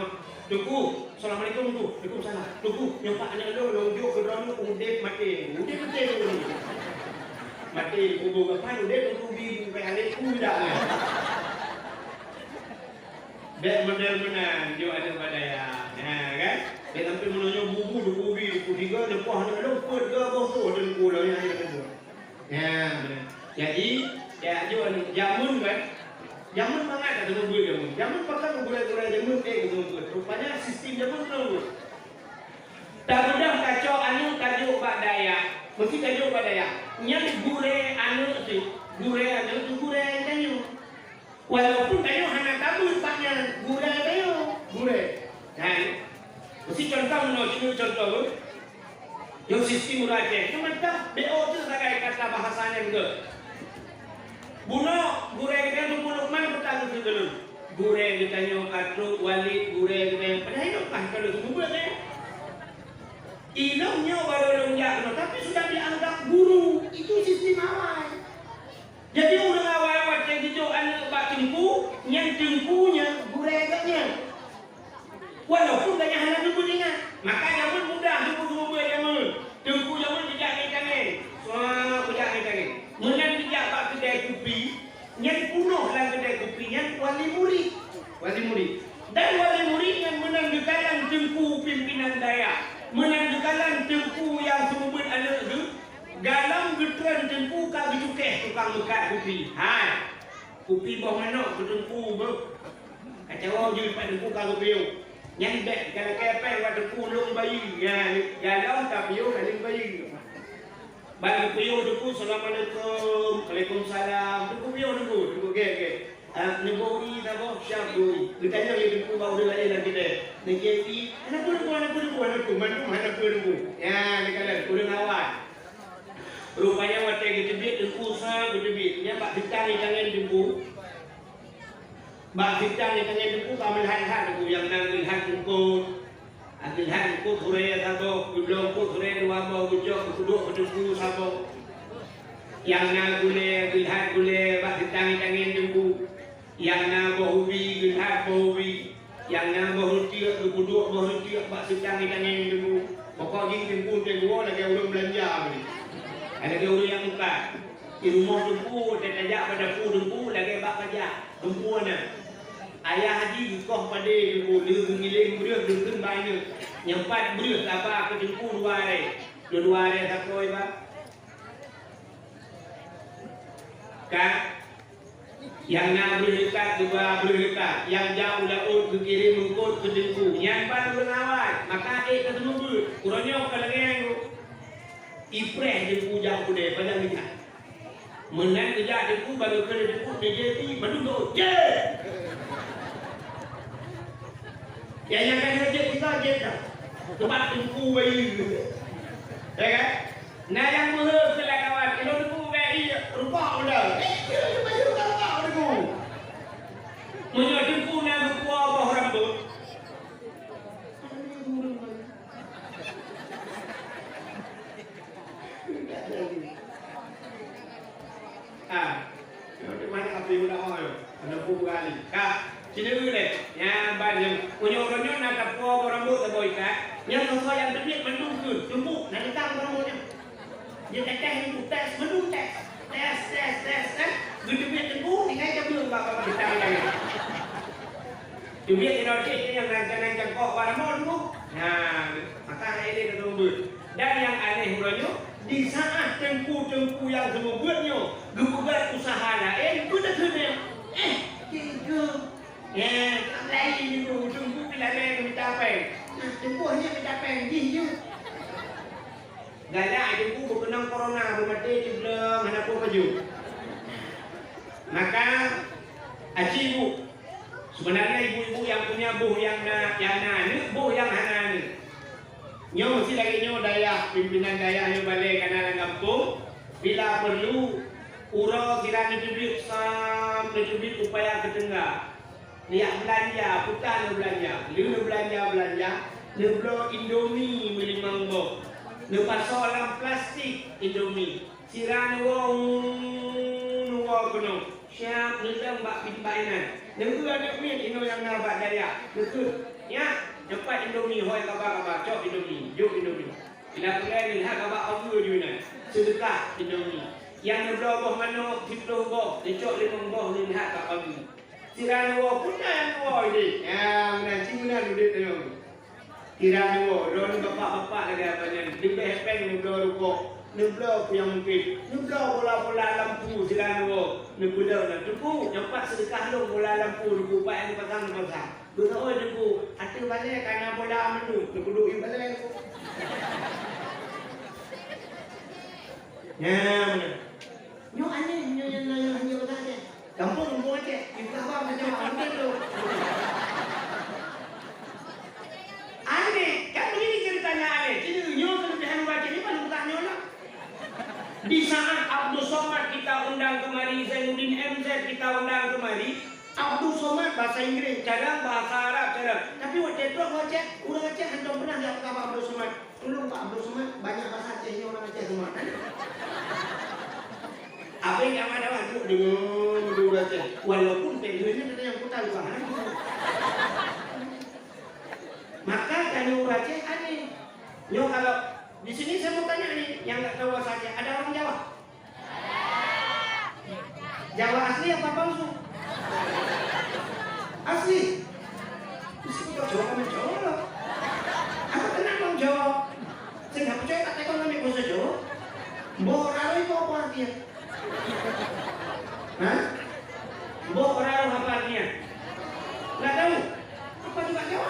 Tunggu Assalamualaikum tu. Waalaikumsalam. Tunggu, nyopak anak lu lonjok ke dalam udip mati. Udip mati tu. Mati kubur kapan udip tu bibu kayak alik kuda. Dek benar-benar dia ada badaya. Nah, kan? Dia sampai menonjok bubu du ubi du tiga depoh anak lu put ke bosok dan kula yang ada kedua. Ya, benar. Jadi, ya jual jamun kan. Jamun mangat ada mobil jamun. Jamun pakai gula-gula jamun gitu. Rupanya sistem jamun tu. Tak mudah kacau anu tajuk Pak Dayak. Mesti tajuk Pak Dayak. Yang gure anu tu. Gure anu tu gure tanyu. Walaupun tanyu hanya tabur paknya gure tanyu. Gure. Kan? Mesti contoh menurut contoh. Yang sistem murah cuma tak BO tu sebagai kata bahasanya juga. Buno gure kita tu bunuh man kita tu dulu. Gure kita nyo Atruk Walid gure kita pada hidup kan kalau semua ni. Ilmunya baru lonjak, tapi sudah dianggap guru. Itu sistem awal. Jadi orang awal macam gitu anak bak tengku, yang tengkunya gure katnya. Walaupun banyak hal tu pun ingat. Maka jamun mudah tu semua jamun. Tengku jamun tidak ni. Semua tidak ni. Menang tidak bak kedai kopi, yang penuh lah kedai kopi, yang wali murid. Dan wali murid yang menang di kalangan tengku pimpinan Dayak. Menang di kalangan tengku yang semua anak tu, galam getran tengku kak bijukeh tukang mekat kopi. Kopi bawah mana ke tengku ber. Kacau je pada tengku kak kopi. Yang dek kalau kepel pada kulung bayi, ya galau tapi yo kaling bayi. Bagi piyo dulu, Assalamualaikum, Waalaikumsalam. Dulu piyo dulu, okay. Negeri apa? Siap dulu. Kita ni lagi dulu baru lagi lagi deh. Negeri, anak dulu. Ya, ni kalau kurang awal. Rupanya waktu kita biar dulu sah, kita biar. Bak hitang ni jangan dulu. Bak hitang ni jangan dulu. Kami lihat dulu yang nang lihat dulu. Akhirnya ikut Korea sabo, belum ikut Korea dua bau ujuk, kedua kedua sabo. Yang nak gule, lihat gule, bak ditangin jembu. Yang nak bohubi, lihat bohubi. Yang nak bohutiak, kedua bohutiak, bak ditangin jembu. Pokoknya jembu jembu lagi orang belanja ni. Ada orang yang buka. Di rumah jembu, dia tajak pada jembu lagi bak pajak. Jembu mana? Ayah haji kau pada jempu dia mengiling berat dengan banyak. Yang empat berat apa ke jempu dua hari takoi ba. Kan? Yang nak berdekat dua berdekat. Yang jauh laut berkirim mengkut ke jempu. Yang empat berengawat. Maka ketemu berat. Kurangnya kalau yang ipreh jempu jauh dia pada minyak. Menang kejap jempu baru kena jempu DJP menunggu. Yang akan kerja kita je tempat tengku bayi. Ya kan? Nah yang muhur ke kawan, kalau tengku bayi rupak pula. Cuma rupak tengku. Menyo tengku nak berkuah bawah rambut. Mana api udah orang? Ada buku kali. Kak. Sini dulu deh, ya banyak. Punya nak kapur rambut tak boleh kat. Yang kalau yang terbit mendung ke, tumbuk, nak datang rambutnya. Dia tes, mendung tes. Begitu dia tumbuk, tinggal je belum apa datang lagi. Tumbuk Indonesia yang rancang kok rambut tu. Nah, maka ini ketemu. Dan yang aneh huranya, di saat tengku yang semua buatnya, gugat usaha lain, guna kena. Tiga. Ya, lain itu tunggu bila dia minta apa? Tunggu hanya minta apa? Dia. Galak tunggu berkenang corona, bermati sebelum mana pun maju. Maka, ibu sebenarnya ibu-ibu yang punya buh yang ni, buh yang hana ni. Nyo mesti lagi nyo daya pimpinan daya nyo balik kanan kampung. Bila perlu, urau kiranya duit sampai duit upaya ketengah. Lihat belanja, putar belanja, lu belanja, lu Indomie melimang bok, lu pasolam plastik Indomie, siran wong kono, siap lu dah mbak pimpainan, lu ada punya ino yang nabak daya, lu ya, Cepat Indomie, hoi kabar cok Indomie, jom Indomie. Bila pergi lihat kabar apa dia ni. Sedekah Indomie. Yang berdoa mana kita boh, cok 5 boh lihat kat pagi. Tiran wo pun yang wo ini. Ya, mana cina duit tu. Tiran wo, ron bapak-bapak lagi apa ni. Lebih hepeng nublo rukuk. Nublo yang mungkin. Nublo bola-bola lampu tiran wo. Nublo nak tuku, cepat sedekah lu bola lampu tuku pak yang pasang. Berdoa tuku, hati balik karena bola menu. Tuku duit balik aku. Ya, mana? Nyo aneh, nyo kata. Kampung aja, kita apa macam mana tu? Aneh, kan begini ceritanya aneh. Jadi nyo kelebihan baca ni paling bukan nyo lah. Di saat Abdul Somad kita undang kemari, Zainuddin MZ kita undang kemari, Abdul Somad bahasa Inggris, cadang bahasa Arab, cadang. Tapi waktu itu aku cek, orang Aceh hendak pernah lihat apa Abdul Somad. Tolong Pak Abdul Somad, banyak bahasa Aceh ni orang Aceh semua. Apa yang ada waktu dengan dua Aceh, walaupun pengennya ada yang putar juga. Maka dari orang Aceh aneh. Yo kalau di sini saya mau tanya nih, yang nggak tahu bahasa Aceh, ada orang Jawa? Jawa asli apa palsu? Asli. Terus kita Jawa sama Jawa loh. Aku kenal orang Jawa. Saya nggak percaya tak tekon nama bahasa Jawa. Boraro itu apa artinya? Hah? Boraro apa artinya? Nggak tahu. Apa juga Jawa?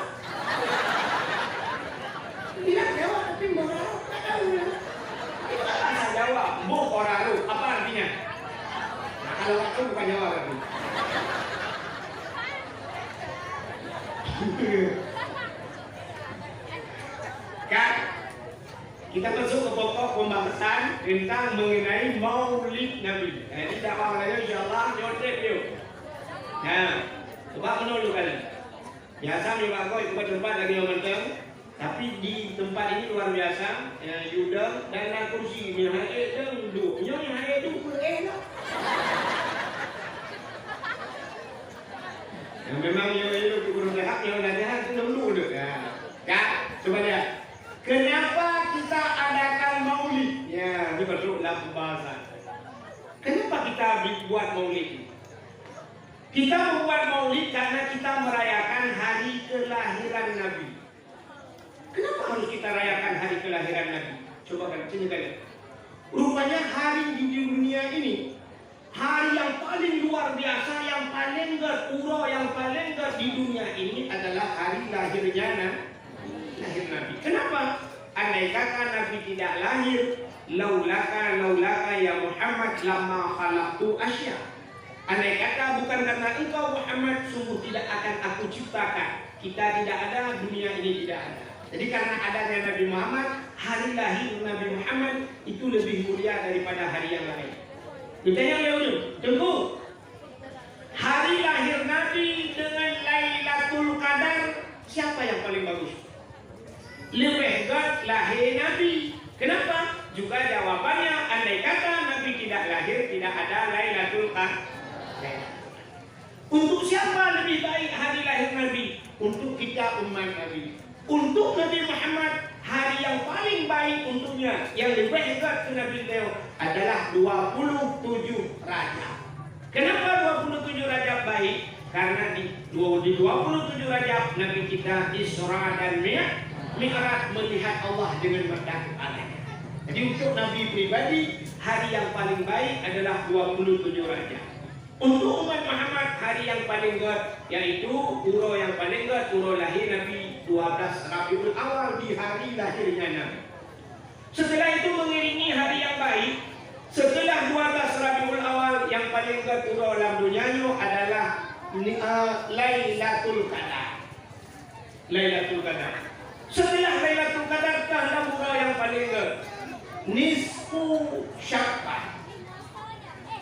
Bilang Jawa tapi Boraro nggak tahu. Itu kan bahasa Jawa. Boraro apa artinya? Nah, kalau aku bukan Jawa berarti. Kan? Kita masuk ke pokok pembahasan tentang mengenai Maulid Nabi. Jadi dakwah lagi insyaallah nyotrek dia. Nah, coba menolak kali. Biasa ni bago itu tempat lagi yang mentang, tapi di tempat ini luar biasa. Ya, Yuda dan kursi ni hari itu duduk. Nyo yang hari itu enak. Yang memang itu kurang sehat, yang dah sehat itu dulu dulu. Ya, coba lihat. Kenapa kita adakan Maulid? Ya, ini masuklah pembahasan. Kenapa kita buat Maulid? Kita membuat Maulid karena kita merayakan hari kelahiran Nabi. Kenapa harus kita rayakan hari kelahiran Nabi? Coba kan, sini kalian. Rupanya hari di dunia ini, hari yang paling luar biasa, yang paling berpura, yang paling di dunia ini adalah hari lahirnya lahir Nabi. Kenapa? Andai kata Nabi tidak lahir, laulaka ya Muhammad lama khalaqtu asya. Andai kata bukan karena engkau Muhammad, sungguh tidak akan aku ciptakan. Kita tidak ada, dunia ini tidak ada. Jadi karena adanya Nabi Muhammad, hari lahir Nabi Muhammad itu lebih mulia daripada hari yang lain. Ditanya dulu, tunggu. Hari lahir Nabi dengan Lailatul Qadar, siapa yang paling bagus? Lebih baik lahir Nabi. Kenapa? Juga jawabannya, andai kata Nabi tidak lahir, tidak ada Lailatul Qadar. Untuk siapa lebih baik hari lahir Nabi? Untuk kita umat Nabi. Untuk Nabi Muhammad, hari yang paling baik untuknya, yang lebih hebat ke Nabi beliau adalah 27 Rajab. Kenapa 27 Rajab baik? Karena di 27 Rajab Nabi kita Isra dan Mi'raj melihat Allah dengan berdaku adanya. Jadi untuk Nabi pribadi, hari yang paling baik adalah 27 Rajab. Untuk umat Muhammad, hari yang paling gede yaitu uro yang paling gede, uro lahir Nabi 12 Rabiul Awal, di hari lahirnya Nabi. Setelah itu mengiringi hari yang baik, setelah 12 Rabiul Awal yang paling gede uro dalam dunianya adalah Lailatul Qadar. Lailatul Qadar. Setelah Lailatul Qadar dalam uro yang paling gede, Nisfu Sya'ban.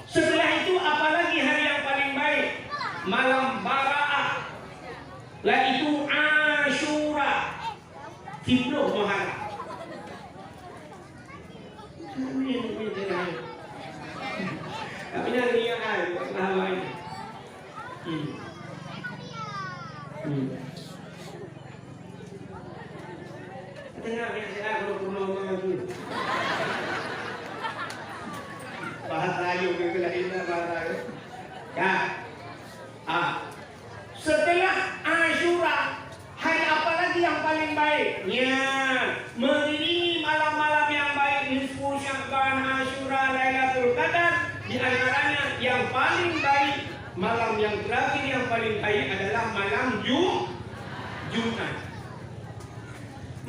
Setelah itu apalagi hari yang paling baik? Malam Bara'ah, yaitu Asyura, 10 Muharram. Tapi nanti yang ada selama ini. setengah yang saya kalau pernah itu. Bahasa ayo ke lainnya bahasa ayo. Ya. Setelah Asyura, hari apa lagi yang paling baik? Ya, mengiringi malam-malam yang baik, nisfu Sya'ban, Asyura, Lailatul Qadar. Di antaranya yang paling baik, malam yang terakhir yang paling baik adalah malam Jumat.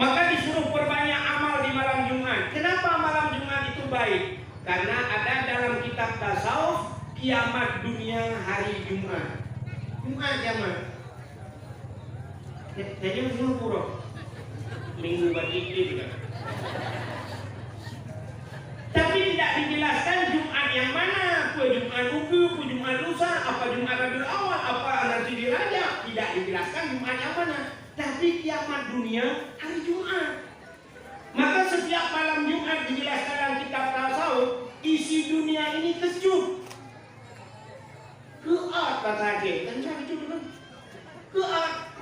Maka disuruh perbanyak amal di malam Jumat. Kenapa malam Jumat itu baik? Karena ada dalam kitab tasawuf kiamat dunia hari Jumat. Jumat kiamat. Jadi suruh pura. Minggu berikut juga. Tapi tidak dijelaskan Jumat yang mana. Apa Jumat Ugu, apa Jumat Lusa, apa Jumat Rabiul Awal, apa nanti di Rajab. Tidak dijelaskan Jumat yang mana. Tapi kiamat dunia hari Jumat. Maka setiap malam Jumat dijelaskan dalam kitab tasawuf, isi dunia ini kecup. Keat kata Hakim, kan saya itu kan. Keat.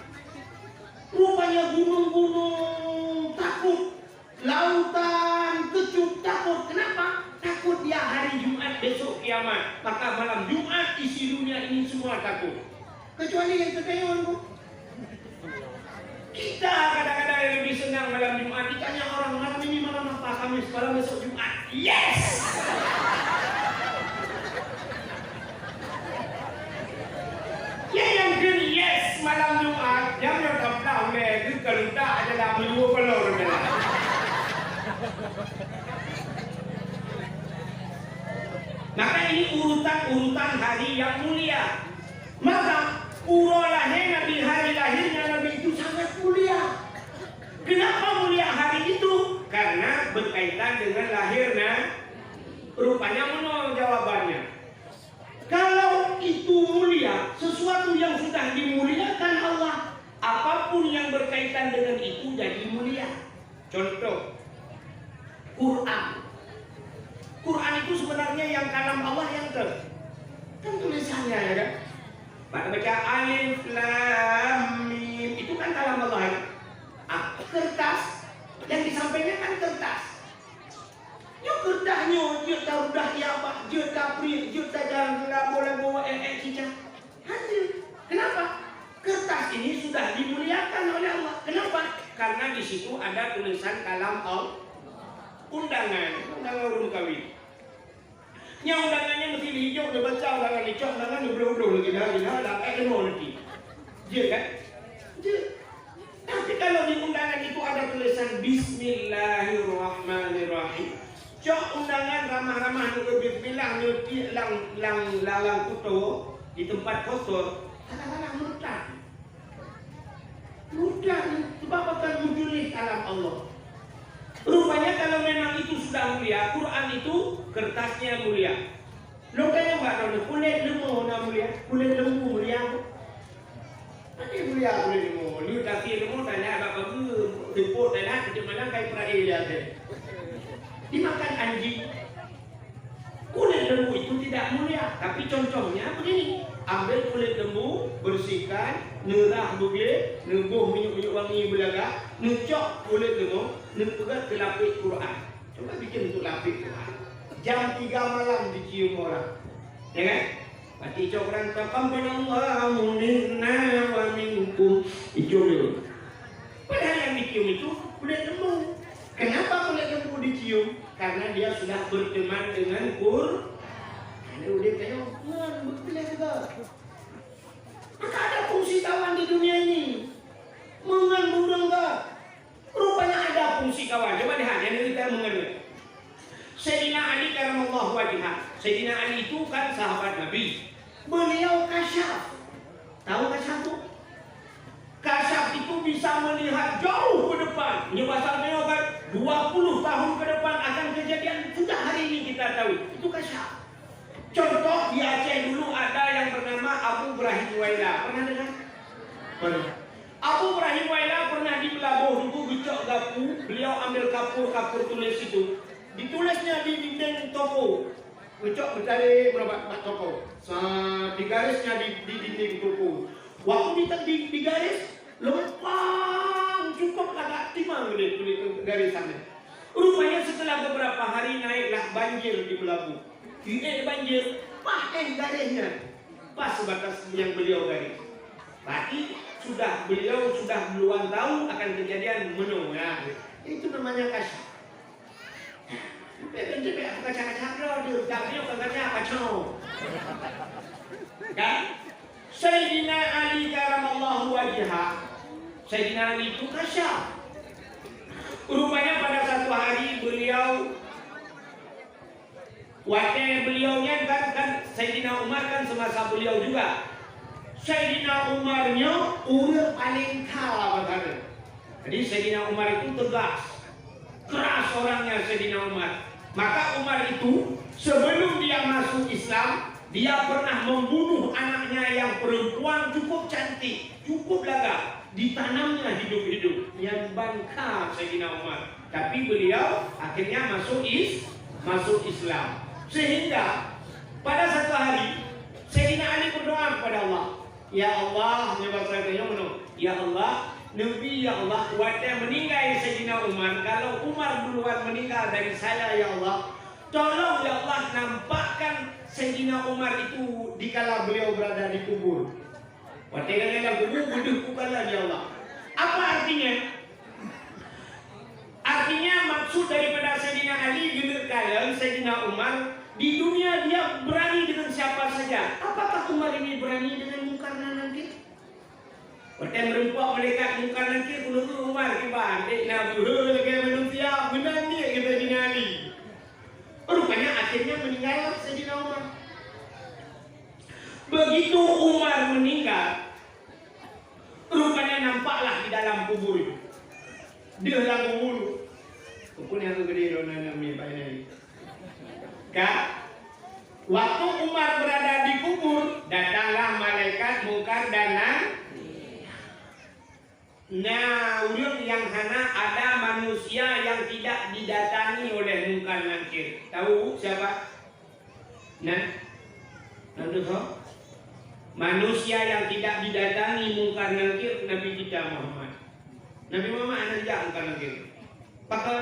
Rupanya gunung-gunung takut, lautan kecup takut. Kenapa? Takut dia hari Jumat besok kiamat. Maka malam Jumat isi dunia ini semua takut. Kecuali yang kekayaan, Bu. Kita kadang-kadang yang lebih senang malam Jumat. Ditanya orang, malam ini malam apa? Kamis, malam besok Jumat. Yes! Ya yang kena yes malam Jumat, yang terpaksa oleh kalau tak adalah menua pelor. Maka ini urutan hari yang mulia. Maka urut lahir Nabi, hari lahirnya Nabi itu sangat mulia. Kenapa mulia hari itu? Karena berkaitan dengan lahirnya. Rupanya menol jawabannya. Kalau itu mulia, sesuatu yang sudah dimuliakan Allah, apapun yang berkaitan dengan itu jadi mulia. Contoh, Quran. Quran itu sebenarnya yang kalam Allah yang kan tulisannya ya kan. Pada baca alif lam mim itu kan kalam Allah ya. Kertas yang disampaikan kan kertas. Yo kertasnya, dia tahu dah ya apa, dia tak pri, dia tak jangan lagu-lagu cicak. Hadir. Kenapa? Kertas ini sudah dimuliakan oleh Allah. Kenapa? Karena di situ ada tulisan kalam Allah. Undangan urun kawin. Yang undangannya mesti hijau, udah baca undangan hijau, undangan udah lagi dah, lagi. Dia kan? Dia. Tapi kalau di undangan itu ada tulisan Bismillahirrahmanirrahim. Cok undangan ramah-ramah lebih bilang nyuti lang kuto di tempat kotor. Kadang-kadang mudah sebab akan munculih kalam Allah. Rupanya kalau memang itu sudah mulia, Quran itu kertasnya mulia. Lokanya mbak tahu kulit lembu mulia, kulit lembu mulia. Nanti mulia kulit lembu. Lihat kaki lembu tanya apa tempur tanya kecemasan kayak perai dia. Dimakan anjing. Kulit lembu itu tidak mulia, tapi contohnya begini. Ambil kulit lembu, bersihkan, nerah bugil, nebuh minyak wangi belaga, nucok kulit lembu, nepegat ke lapis Quran. Coba bikin untuk lapis Quran. Jam 3 malam dicium orang. Ya kan? Mati cok orang taqabbalallahu minna wa minkum. Dicium dulu. Padahal yang dicium itu kulit lembu. Kenapa kulit lembu dicium? Karena dia sudah berteman dengan Quran. Ada udah kayak betul juga. Maka ada fungsi kawan di dunia ini. Mengandung enggak? Rupanya ada fungsi kawan. Coba lihat yang kita mengenai. Sayyidina Ali karamallahu wajhah. Sayyidina Ali itu kan sahabat Nabi. Beliau kasyaf. Tahu kasyaf itu? Kasyaf itu bisa melihat jauh ke depan. Ini pasalnya kan 20 tahun ke depan akan kejadian. Sudah hari ini kita tahu. Itu kasyaf. Contoh di Aceh dulu ada yang bernama Abu Ibrahim Waila. Pernah dengar? Pernah. Abu Ibrahim Waila pernah di Pelabuh dulu gecok gapu. Beliau ambil kapur tulis itu. Ditulisnya di dinding toko. Gecok mencari berapa toko. Digarisnya di dinding toko. Waktu digaris lempang cukup agak 5 hilang dari sana. Rupanya setelah beberapa hari naiklah banjir di Melabu. Banjir, garisnya pas sebatas yang beliau garis. Berarti beliau sudah duluan tahu akan kejadian menung. Ya. Itu namanya kasih. Kan? Sayyidina Ali karamallahu wajhah. Sayyidina Ali itu kasyaf. Rupanya pada satu hari beliau beliaunya kan Sayyidina Umar kan semasa beliau juga. Sayyidina Umarnya urut paling kalah katanya. Jadi Sayyidina Umar itu tegas, keras orangnya Sayyidina Umar. Maka Umar itu sebelum dia masuk Islam, dia pernah membunuh anaknya yang perempuan cukup cantik, cukup lagak. Ditanamnya hidup-hidup yang bangka Sayyidina Umar. Tapi beliau akhirnya masuk Islam. Sehingga pada satu hari Sayyidina Ali berdoa kepada Allah, ya Allah, ya Allah, Nabi ya Allah, waktu meninggal Sayyidina Umar. Kalau Umar duluan meninggal dari saya ya Allah, tolong ya Allah nampakkan Sayyidina Umar itu dikala beliau berada di kubur. Waktu kubur ya Allah. Apa artinya? Artinya maksud daripada Sayyidina Ali kalian Sayyidina Umar di dunia dia berani dengan siapa saja. Apakah Umar ini berani dengan Munkar dan Nakir? Waktu merempuak malaikat Munkar Nakir menurut Umar kibar. Nabi lagi manusia benar dia kita Sayyidina Ali. Rupanya akhirnya meninggal Sayyidina Umar. Begitu Umar meninggal, rupanya nampaklah di dalam kubur itu. Dia dalam kubur. Kupun yang gede dona nami ini. Kak, waktu Umar berada di kubur, datanglah malaikat Munkar dan Nakir. Nah, ulun yang hana ada manusia yang tidak didatangi oleh Munkar dan Nakir. Tahu siapa? Nanti kau? Manusia yang tidak didatangi Munkar Nakir Nabi kita Muhammad. Nabi Muhammad anak tidak Munkar Nakir. Pakar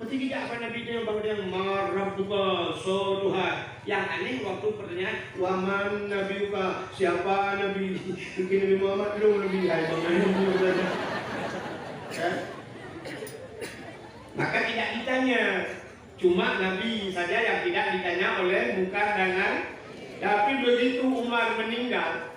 mesti tidak apa Nabi dia yang dia marabbuka so Tuhan. Yang aneh waktu pertanyaan waman nabiuka, siapa Nabi? Mungkin Nabi Muhammad belum Nabi hai bang. Maka tidak ditanya. Cuma Nabi saja yang tidak ditanya oleh Munkar dan Nakir. Tapi begitu Umar meninggal,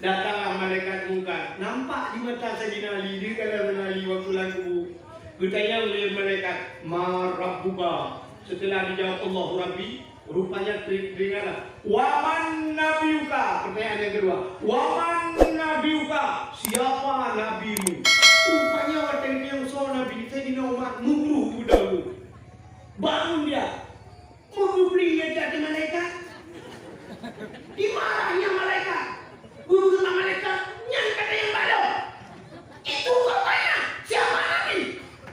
datanglah malaikat Munkar. Nampak di mata Sayyidina Ali, dia kata Ali waktu lagu. Bertanya oleh malaikat, Ma Rabbuka. Setelah dijawab Allah Rabbi, rupanya teringatlah. Waman Nabiuka. Pertanyaan yang kedua. Waman Nabiuka. Siapa Nabimu? Rupanya waktu yang soal Nabi Sayyidina Umar mengurus dahulu. Bangun dia. Mengubli dia jadi malaikat. Dimarahnya malaikat. Guru sama malaikat yang kata yang baru. Itu katanya siapa Nabi?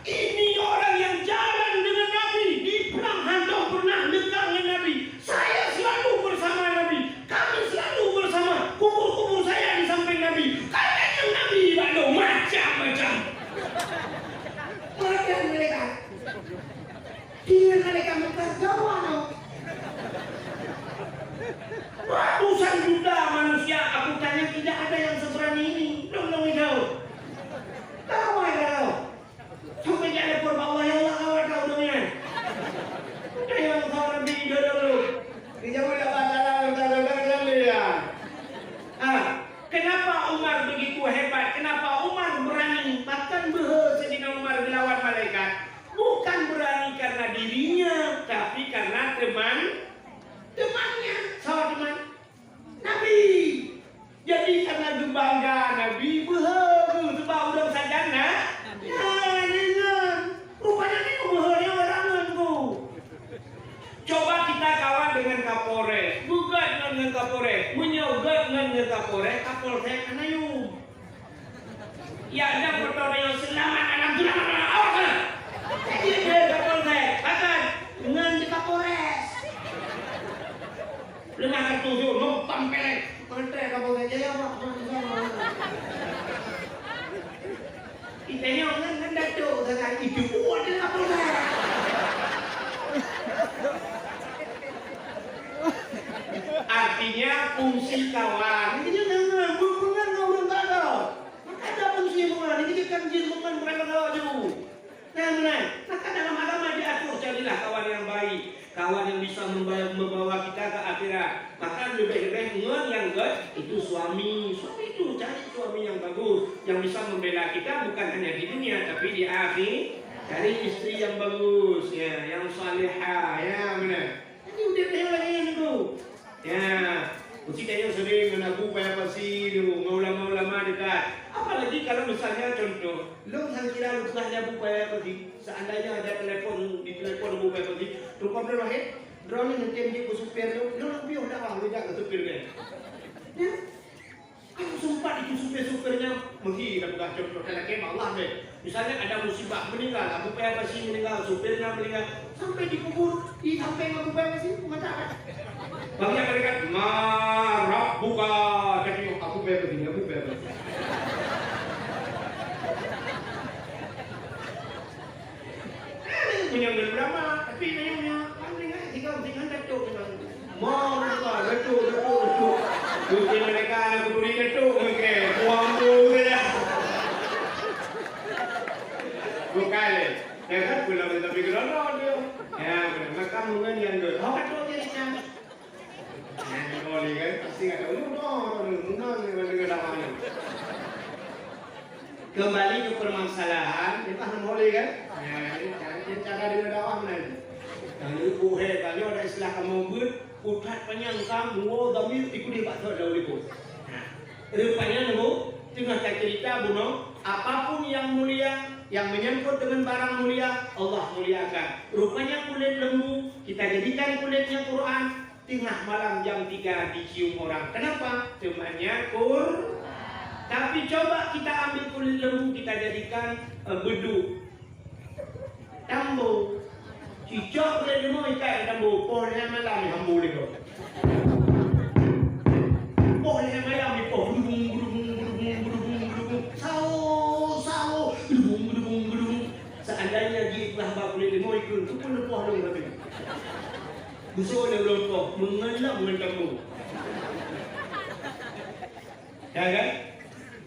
Ini orang yang jalan dengan Nabi. Di perang hantu pernah dekat dengan Nabi. Saya selalu bersama Nabi. Kami selalu bersama. Kubur-kubur saya di samping Nabi. Kalian yang Nabi baru macam kan Datuk dengan itu. Oh, ada apa dah? Artinya fungsi kawan. Ini jangan hubungan orang tak ada. Maka ada fungsi hubungan. Ini kan hubungan mereka tahu dulu. Nah, maka dalam agama diatur carilah kawan yang baik, kawan yang bisa membawa kita ke akhirat. Maka lebih-lebih yang good itu suami itu cari suami yang bagus, yang bisa membela kita bukan hanya di dunia tapi di akhir. Cari istri yang bagus, ya, yang salihah, ya benar. Ini udah lagi itu. Ya, mesti dia sering menabu banyak pasti dulu, ulama-ulama dekat. Apalagi kalau misalnya contoh, lo yang kira lu telah nyabu banyak pasti, seandainya ada telepon di telepon bu banyak pasti, lupa berlahir, drone nanti dia supir lo lebih udah wah tidak ke supir kan? Ya, aku sempat itu supirnya mungkin bukan contoh lelaki Allah deh. Misalnya ada musibah meninggal, Abu Bakar pasti meninggal, supirnya meninggal, sampai dikubur, sampai Abu Bakar pasti mengatakan. Bagi mereka marah buka jadi aku begini. Punya berapa? Tapi punya tinggal Datuk. Mau buka Datuk. Mungkin mereka ada peduli Datuk. Oke, buang dulu saja. Bukan. Ya kan pulang tapi kerana dia. Ya, maka mungkin yang dulu. Datuk jadinya. Boleh kan? Pasti nggak tahu. Kembali ke permasalahan, kita boleh kan? Ya, ini cara dia dakwah nanti. Kalau buhe, kalau ada istilah kamu ber, utat panjang kamu, damir ikut dia tak tahu dah ikut. Rupanya nemu tengah cerita bunuh, apapun yang mulia, yang menyangkut dengan barang mulia, Allah muliakan. Rupanya kulit lembu, kita jadikan kulitnya Quran. Tengah malam jam 3 dicium orang. Kenapa? Temannya Quran. Tapi coba kita ambil kulit lembu, kita jadikan bedu. Tambo. Cicok kulit lembu ikat tambo. Pohonnya malam hambu lego. Pohonnya malam ni poh. Gudung. Sawo. Gudung. Seandainya dia telah kulit lembu ikut, tu pun poh dong tapi. Busuk dia belum kau mengelak dengan kamu. Ya kan?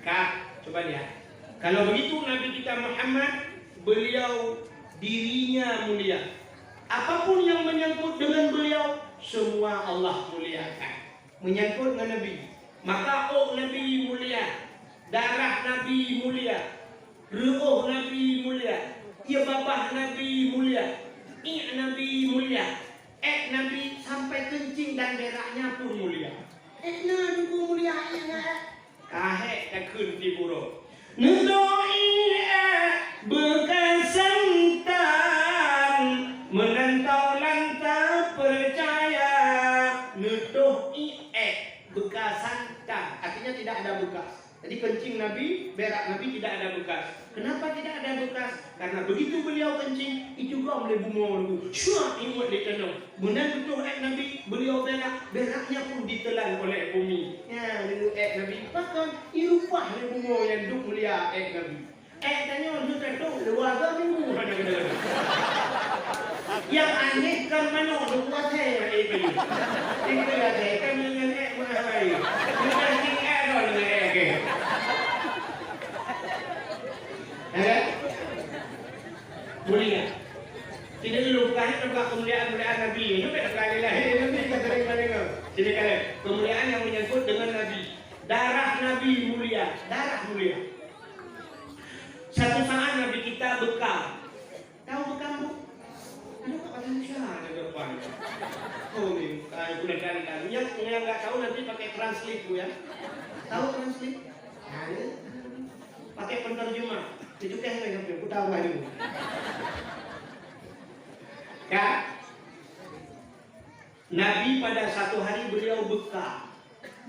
Kak, coba lihat. Kalau begitu Nabi kita Muhammad, beliau dirinya mulia. Apapun yang menyangkut dengan beliau, semua Allah muliakan. Menyangkut dengan Nabi, maka Nabi mulia, darah Nabi mulia, ruh Nabi mulia, babah Nabi mulia, Nabi mulia. Nabi sampai kencing dan beraknya pun mulia. Nabi pun mulia. Kahek dah kun di buruk. Nudoi bekas santan menantau lantau percaya. Nudoi bekas santan artinya tidak ada bekas. Jadi kencing Nabi, berak Nabi tidak ada bekas. Kenapa tidak ada bekas? Karena begitu beliau kencing, itu juga boleh bunga dulu. Syuat imut di tanah. Benar betul Nabi, beliau beraknya pun ditelan oleh bumi. Ya, dulu Nabi. Bahkan irupah ni bunga yang duduk mulia Nabi. Tanya orang tu luar minggu. Yang aneh kan mana orang buat saya ini. Ini ada kan dengan mahal. Bukan tinggal dengan ke. Mulia. Tidak dilupakan tentang kemuliaan Nabi. Ini sekali lagi Nabi kata mana? Jadi kalian kemuliaan yang menyangkut dengan Nabi. Darah Nabi mulia, darah mulia. Satu saat Nabi kita bekam. Tahu bekam bu? Ini tak pakai ada depan. Oh ni, bulan kali. Yang nggak tahu nanti pakai translate bu ya. Tahu translate? Pakai penerjemah. Itu kan yang aku tahu aja. Ya. Nabi pada satu hari beliau bekam.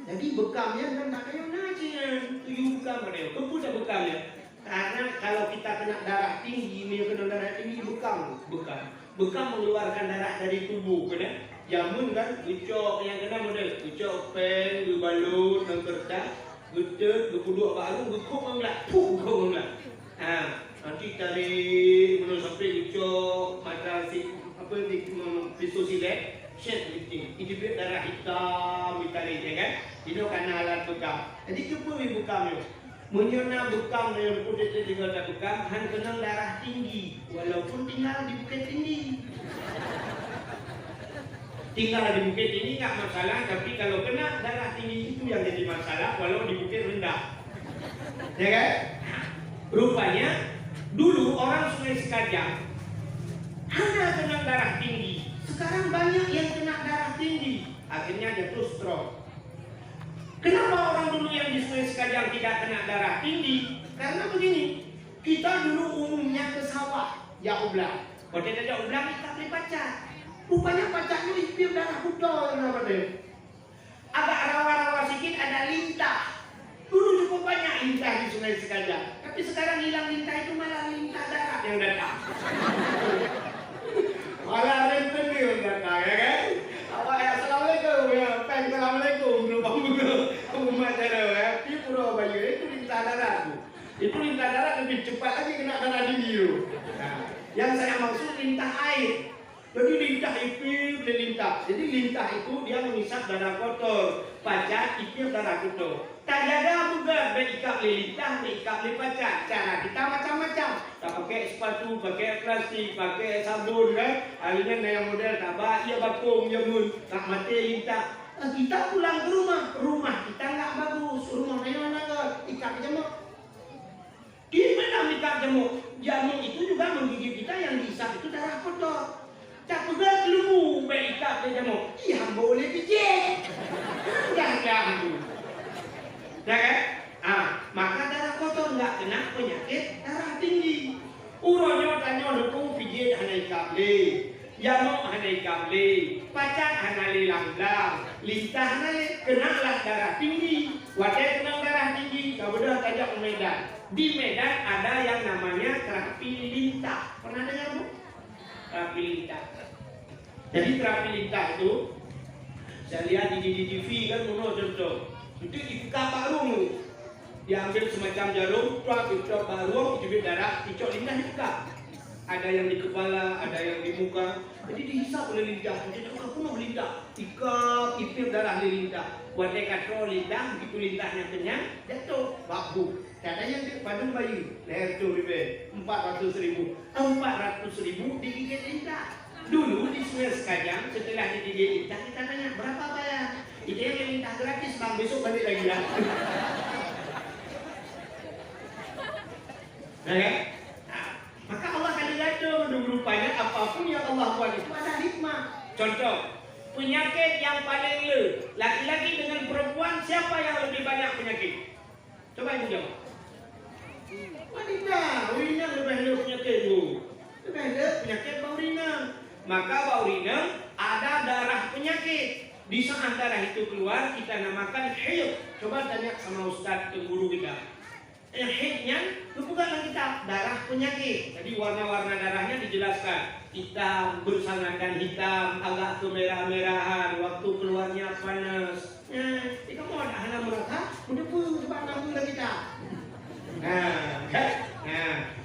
Jadi bekamnya kan makanya najian. Tujuh bekam ada. Kau dah bekamnya. Karena kalau kita kena darah tinggi, kena darah tinggi bekam. Bekam mengeluarkan darah dari tubuh, kena. Jamun kan, ucok yang kena model. Ucok pen, balut, dan kertas. Gedek, geduk baru, gekuk mengelak. Puh, gekuk mengelak. Nanti tarik menurut sampai ucap mata si apa ni pisau silet, set lifting. Itu biar darah hitam ditarik ya kan? Itu karena alat bekam. Jadi cuba bekam yo. Menyona bekam yang putih tinggal dah bekam, han kena darah tinggi, walaupun tinggal di bukit tinggi. Tinggal di bukit tinggi tak masalah, tapi kalau kena darah tinggi itu yang jadi masalah, walau di bukit rendah. Ya kan? Rupanya dulu orang Sungai Sekajang hanya kena darah tinggi. Sekarang banyak yang kena darah tinggi. Akhirnya jatuh stroke. Kenapa orang dulu yang di Sungai Sekajang tidak kena darah tinggi? Karena begini, kita dulu umumnya ke sawah, ya ublang. Kalau tidak ada ublang, kita beli pacar. Rupanya pacarnya ispir darah putol. Agak rawa-rawa sedikit ada lintah. Dulu cukup banyak lintah di Sungai Sekajang. Tapi sekarang hilang lintah itu malah lintah darat yang datang. Malah rentenir yang datang, ya kan? Awak ya, Assalamualaikum ya, Peng, Assalamualaikum. Umat darah ya, di Pulau Bayu itu lintah darat. Itu lintah darat lebih cepat lagi kena darah tinggi itu. Nah, yang saya maksud lintah air. Jadi lintah ipir dan lintah. Jadi lintah itu dia mengisap darah kotor. Pacar ipir darah kotor. Tak jaga juga berikap lintah, berikap pacar. Cara kita macam-macam. Tak pakai sepatu, pakai plastik, pakai sabun kan. Akhirnya yang model tak baik, ia bakung, ia mun. Tak mati lintah. Kita pulang ke rumah. Rumah kita enggak bagus. Rumah mana kan? Ikat jamuk. Gimana ikat jamuk? Jamuk itu juga menggigit kita yang diisap itu darah kotor. Tak pegang kelumu baik ikat dia jamuk. Ia boleh pijit. Jangan tu. Ya kan? Maka darah kotor enggak kena penyakit darah tinggi. Uronyo tanyo dukung pijit hanai kable. Jamuk hanai kable. Pacat hanai langlang. Lintah hanai kena lah darah tinggi. Wadah kena darah tinggi. Kau bedah tajak Medan. Di Medan ada yang namanya terapi lintah. Pernah dengar bu? Terapi lintah. Jadi terapi lintah itu saya lihat di TV kan contoh. Itu ikat barung. Diambil semacam jarum, dicok barung, dicubit darah, dicok lintah dibuka. Ada yang di kepala, ada yang di muka. Jadi dihisap oleh lintah. Jadi aku penuh lintah. Ikat ipir darah di lintah. Buat dia katro lintah, begitu lintahnya kenyang, jatuh babu. Katanya di Padang Bayu, leher tu lebih 400.000. 400.000 digigit lintah. Dulu di Sungai Sekajang setelah digigit lintah kita tanya berapa bayar? Itu yang lintah gratis bang, besok balik lagi ya. Maka Allah kadang-kadang rupanya apapun yang Allah buat itu ada hikmah. Contoh, penyakit yang paling laki-laki dengan perempuan siapa yang lebih banyak penyakit? Coba ibu jawab. Wanita, urina lebih ada penyakit bu. Lebih ada penyakit baurina. Maka baurina ada darah penyakit. Di saat darah itu keluar kita namakan haid. Coba tanya sama ustaz dan guru kita. Haidnya itu bukanlah kita darah penyakit. Jadi warna-warna darahnya dijelaskan. Hitam, bersangankan hitam, agak kemerah-merahan, waktu keluarnya panas. Kita mau ada hana merata, udah pun coba nambung lagi kita.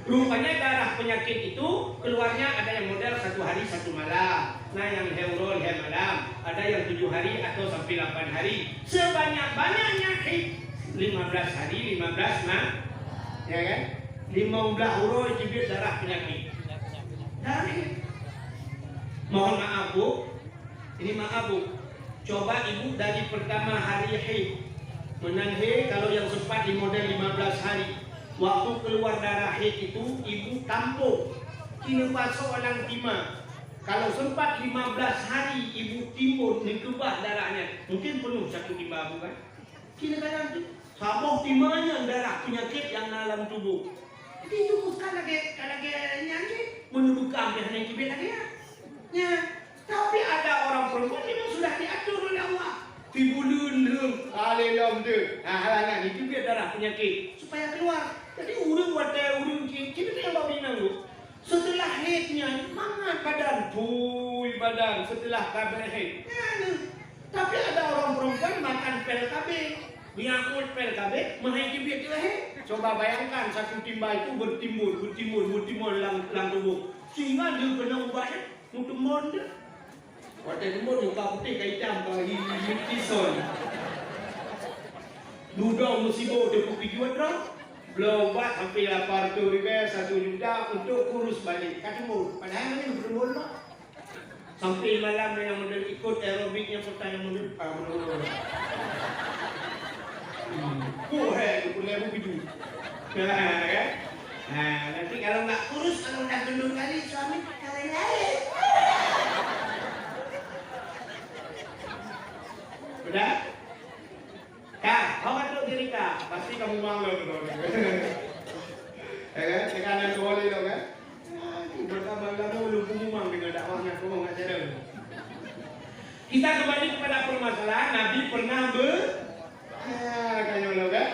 Rupanya darah penyakit itu keluarnya ada yang model 1 hari 1 malam. Nah yang heurol malam, ada yang 7 hari atau sampai 8 hari. Sebanyak-banyaknya haid 15 hari 15 malam, ya kan? 15 uroi cibir darah penyakit. Dari mohon maaf bu, ini maaf bu. Coba ibu dari pertama hari haid menanhe kalau yang sempat di model 15 hari. Waktu keluar darah haid itu ibu tampung kini pasok orang timah. Kalau sempat 15 hari ibu timbun dikebah darahnya, mungkin penuh satu timah bukan? Kini kadang tu saboh timahnya darah penyakit yang dalam tubuh. Jadi itu bukan lagi nyanyi menurutkan dia hanya kibir lagi ya. Tapi ada orang perempuan memang sudah diatur oleh Allah. Tibulun alilom tu. Halangan itu biar darah penyakit supaya keluar. Jadi urung wadah urung kita yang bawa minang tu. Setelah haidnya mangat badan, pui badan setelah kabar haid. Tapi ada orang perempuan makan pel KB, biangkut pel KB, mahai kibir tu haid. Coba bayangkan satu timba itu bertimbun dalam tubuh. Sehingga dia kena ubatnya, mutumon dia. Waktu timbun muka putih ke hitam ke hidison. Duduk musibah dia pergi jual terang. Belum buat sampai 800 ribu, 1 juta untuk kurus balik. Kat timur. Padahal ni mutumon lah. Sampai malam yang model ikut aerobiknya pertanyaan model. Itu boleh begitu. Kan? Nanti kalau nggak kurus, kalau udah gendut kali suami kalian lain. Udah? Kak, awak duduk diri kak. Pasti kamu malu tuh. Ya kan? Tekanan boleh dong kan? Pertama kamu lu pengumuman dengan dakwahnya kamu nggak sadar. Kita kembali kepada permasalahan Nabi pernah kan?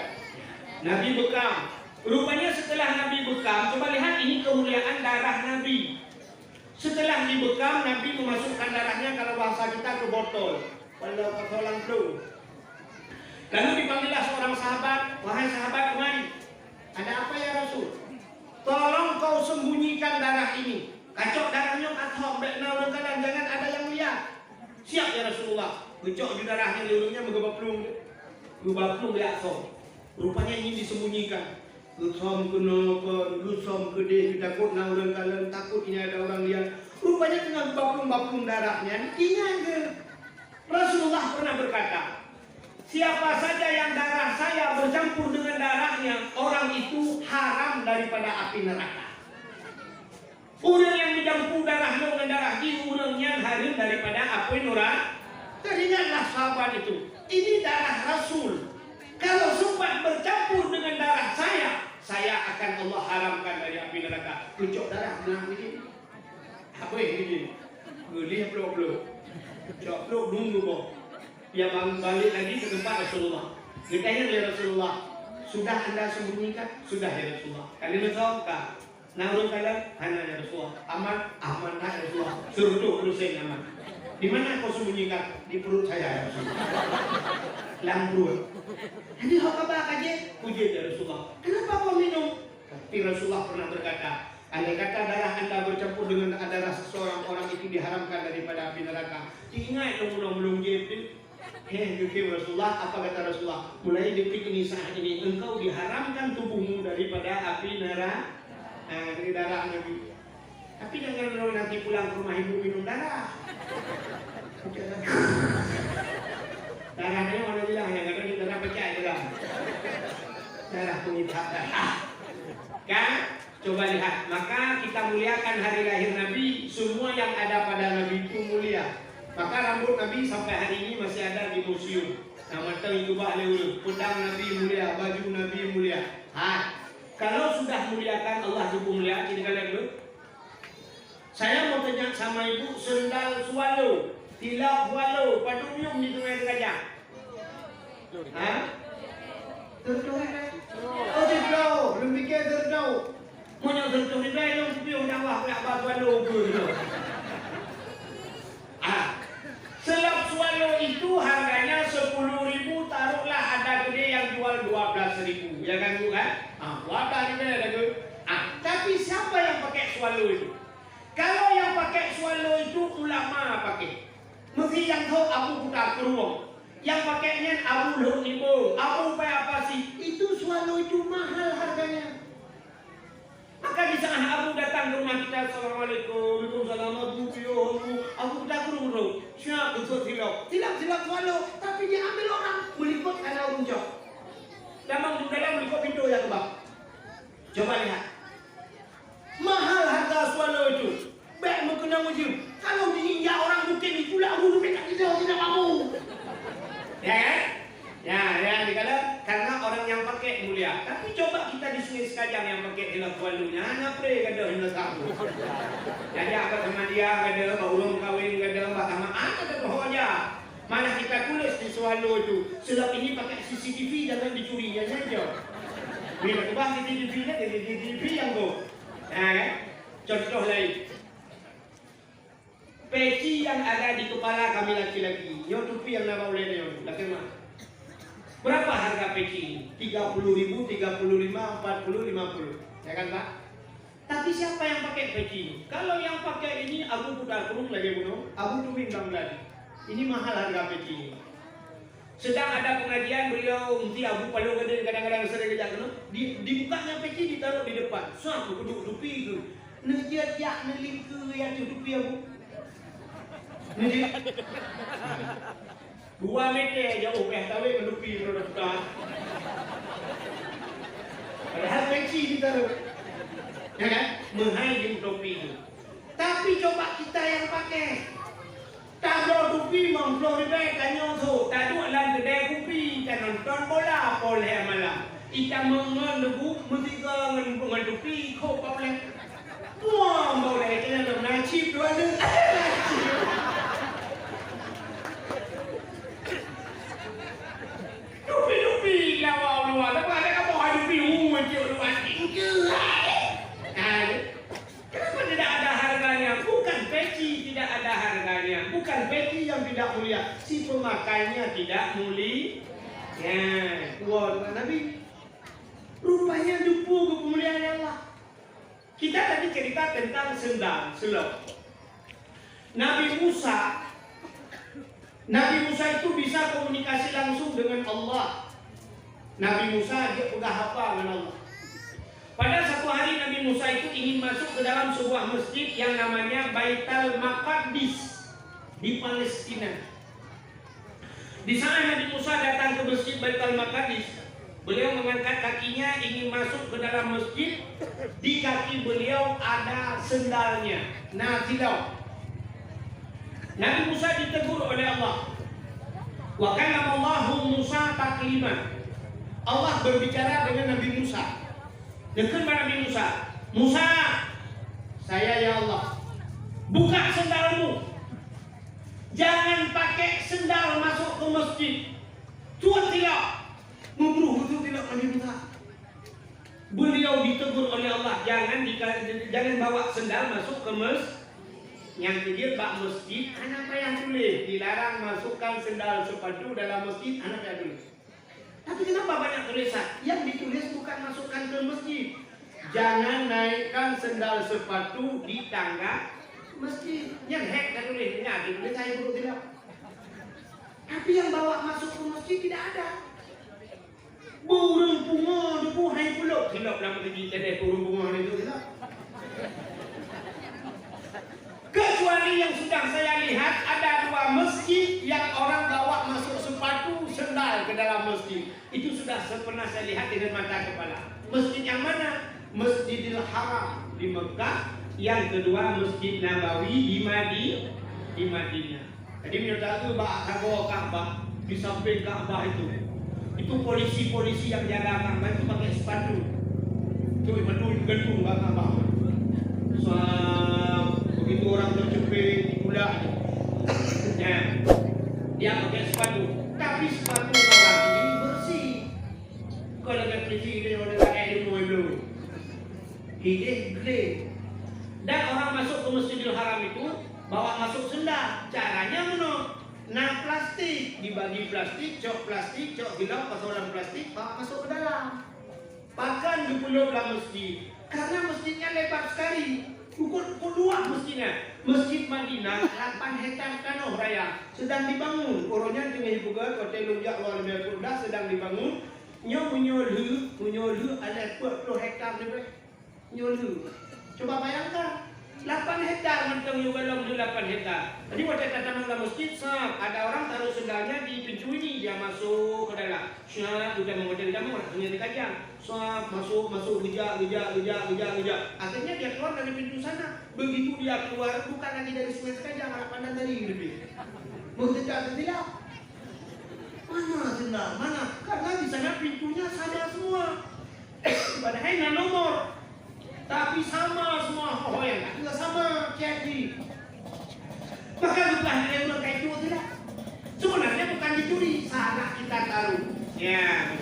Nabi bekam. Rupanya setelah Nabi bekam, coba lihat ini kemuliaan darah Nabi. Setelah dibekam, Nabi memasukkan darahnya kalau bahasa kita ke botol. Kalau botolan flu. Lalu dipanggillah seorang sahabat, wahai sahabat kemari. Ada apa ya Rasul? Tolong kau sembunyikan darah ini. Kacok darahnya athom bekna orang kanan, jangan ada yang lihat. Siap ya Rasulullah. Kecok di darahnya lirungnya mengebaplung. Mengebaplung dia athom. Rupanya ingin disembunyikan. Lusom kenapa, lusom gede, takut orang kanan, takut ini ada orang lihat. Rupanya tengah baplung-baplung darahnya. Ingat ke? Rasulullah pernah berkata, siapa saja yang darah saya bercampur dengan darahnya, orang itu haram daripada api neraka. Orang yang mencampur darahnya dengan darah ini, orangnya haram daripada api neraka. Teringatlah sahabat itu, ini darah Rasul. Kalau sempat bercampur dengan darah saya akan Allah haramkan dari api neraka. Kucuk darah, nah begini. Apa yang begini? Gulih peluk-peluk. Peluk nunggu boh. Dia balik lagi ke tempat Rasulullah. Ditanya oleh Rasulullah, sudah anda sembunyikan? Sudah ya Rasulullah. Kali menjawab, namun kalian hanya ya Rasulullah. Aman ya Rasulullah. Suruh tu urusin aman. Di mana kau sembunyikan? Di perut saya ya Rasulullah. Dalam perut. Jadi apa aja? Puji ya Rasulullah. Kenapa kau minum? Tapi Rasulullah pernah berkata, andai kata darah anda bercampur dengan darah seseorang, orang itu diharamkan daripada api neraka. Ingat belum jadi. Rasulullah, apa kata Rasulullah? Mulai detik ini saat ini engkau diharamkan tubuhmu daripada api neraka. Dari darah Nabi. Tapi jangan nanti pulang ke rumah ibu minum darah. Darahnya mana bilang yang ada di darah pecah juga. Darah pengikat darah. Kan? Coba lihat. Maka kita muliakan hari lahir Nabi. Semua yang ada pada Nabi itu mulia. Maka rambut Nabi sampai hari ini masih ada di museum. Nama itu bahleul. Pedang Nabi mulia, baju Nabi mulia. Kalau sudah muliakan Allah juga mulia. Ini kalian dulu. Saya mau tanya sama ibu, sendal swallow, tilap swallow, paduyung di Sungai Gajah. Terjauh. Oh terjauh, belum pikir terjauh. Mau yang terjauh ni dah, yang piung dakwah nak bahas swallow pun. Selap swallow itu harganya 10.000, taruhlah ada gede yang jual 12.000. Ya kan bu kan? Wadah ni ada ke? Tapi siapa yang pakai swallow itu? Kalau yang pakai swallow itu ulama pakai. Mesti yang tahu Abu Buta Keruang. Yang pakainya Abu Luh Ibu. Abu apa sih? Itu swallow itu mahal harganya. Maka di saat Abu datang ke rumah kita, Assalamualaikum, Waalaikumsalam, Abu Buta Keruang. Siap untuk tilap swallow. Tapi dia ambil orang melikut karena unjuk. Damang dalam melikut pintu ya kebab. Coba lihat. Mahal harga swallow itu. Baik mengenang wajib. Kalau diinjak orang mungkin itulah dulu mereka kita tidak mampu. Ya kan? Ya dikala karena orang yang pakai mulia. Tapi coba kita di Sungai Sekajang yang pakai hilaf swallow-nya, ngapre kada hilaf kamu. Jadi apa sama dia kada baulung kawin kada mbak sama ada pokoknya. Mana kita tulis di swallow itu. Sebab ini pakai CCTV jangan dicuri ya saja. Bila kubah CCTV-nya CCTV yang go. Contoh lain, peci yang ada di kepala kami laki-laki, yo tupi yang nama oleh dia, laki mah. Berapa harga peci ini? 30.000, 35, 40, 50. Ya kan Pak? Tapi siapa yang pakai peci ini? Kalau yang pakai ini Abu Putar Kurung lagi bunuh, Abu Tumin lagi. Ini mahal harga peci ini. Sedang ada pengajian beliau mesti Abu Palu kadang-kadang sering kejak dibukanya peci ditaruh di depan. Suatu duduk dupi itu. Nejat jak nelim ke yang dupi Abu. Nejat 2 meter jauh tahu menupi produk. Padahal peci ditaruh. Ya kan? Menghai di topi itu. Tapi coba kita yang pakai. Taruh topi mengflow di bawah kanyo tu. Taruh dalam kedai kopi dan nonton bola boleh malam. Ita mengeluh mesti dengan topi kau boleh. Wah, boleh kena dalam nacip dua ni. Topi lawa. Lepas ada kamu ada topi macam luar tinggi. Kenapa tidak ada harganya? Bukan peci tidak ada harganya. Bukan peci yang tidak mulia. Si pemakainya tidak mulia. Ya, kuat Nabi. Rupanya dupu kemuliaan Allah. Kita tadi cerita tentang sendal, selop. Nabi Musa itu bisa komunikasi langsung dengan Allah. Nabi Musa dia pegang hafal dengan Allah. Pada satu hari Nabi Musa itu ingin masuk ke dalam sebuah masjid yang namanya Baitul Maqdis di Palestina. Di sana Nabi Musa datang ke masjid Baitul Maqdis. Beliau mengangkat kakinya ingin masuk ke dalam masjid. Di kaki beliau ada sendalnya. Nah, tidak. Nabi Musa ditegur oleh Allah. Wa kallama Allahu Musa taklima. Allah berbicara dengan Nabi Musa. Dekat Nabi Musa. Musa, saya ya Allah. Buka sendalmu. Jangan pakai sendal masuk ke masjid. Tuhan tidak. Memburu betul tidak Nabi Musa. Beliau ditegur oleh Allah. Jangan bawa sendal masuk ke masjid. Yang kecil bak masjid. Anak yang tulis. Dilarang masukkan sendal sepatu dalam masjid. Anak yang tulis. Tapi kenapa banyak tulisan? Yang ditulis bukan masukkan ke masjid. Jangan naikkan sendal sepatu di tangga masjid. Yang hek dan tulis. Ingat, ditulis saya buruk tidak. Tapi yang bawa masuk ke masjid tidak ada. Burung bunga debu hai puluk. Silap lama lagi ada burung bunga itu tidak. Kecuali yang sedang saya lihat ada 2 masjid yang orang bawa masuk sepatu sendal ke dalam masjid. Itu sudah pernah saya lihat dengan mata kepala. Masjid yang mana? Masjidil Haram di Mekah. Yang kedua Masjid Nabawi di Madinah. Jadi menurut aku Ka'bah di samping Ka'bah itu polisi-polisi yang jaga Ka'bah itu pakai sepatu. Itu gedung Ka'bah. Begitu orang terjepit pula ya, dia pakai sepatu. Tapi sepatu orang ini bersih. Kalau dengan polisi ini orang kayak dulu gede. Dan orang masuk ke Masjidil Haram itu bawa masuk sendal. Caranya mana? Nah, plastik dibagi plastik, cok hilang pasokan plastik, bawa masuk ke dalam. Bahkan di pulau dalam masjid. Karena masjidnya lebar sekali. Ukur luas masjidnya. Masjid Madinah 8 hektar tanah raya sedang dibangun. Orangnya tengah dibuka hotel Lunjak luar biasa sedang dibangun. Menyolhu ada 20 hektar lebih. Nyolhu. Coba bayangkan 8 hektar mentang juga dalam 8 hektar. Jadi waktu datang ke masjid, ada orang taruh sendalnya di pintu ini, dia masuk ke dalam. Syah sudah mengotel dalam hanya dikajang. Masuk gejak. Akhirnya dia keluar dari pintu sana. Begitu dia keluar bukan lagi dari sungai Sekajang, arah pandang dari lebih. Mengejar tidak. Mana sendal? Mana? Karena di sana pintunya sama semua. Padahal nggak nomor. Tapi sama semua yang juga sama jadi. Maka bukan yang kayak itu tidak. Sebenarnya bukan dicuri, salah kita taruh. Ya.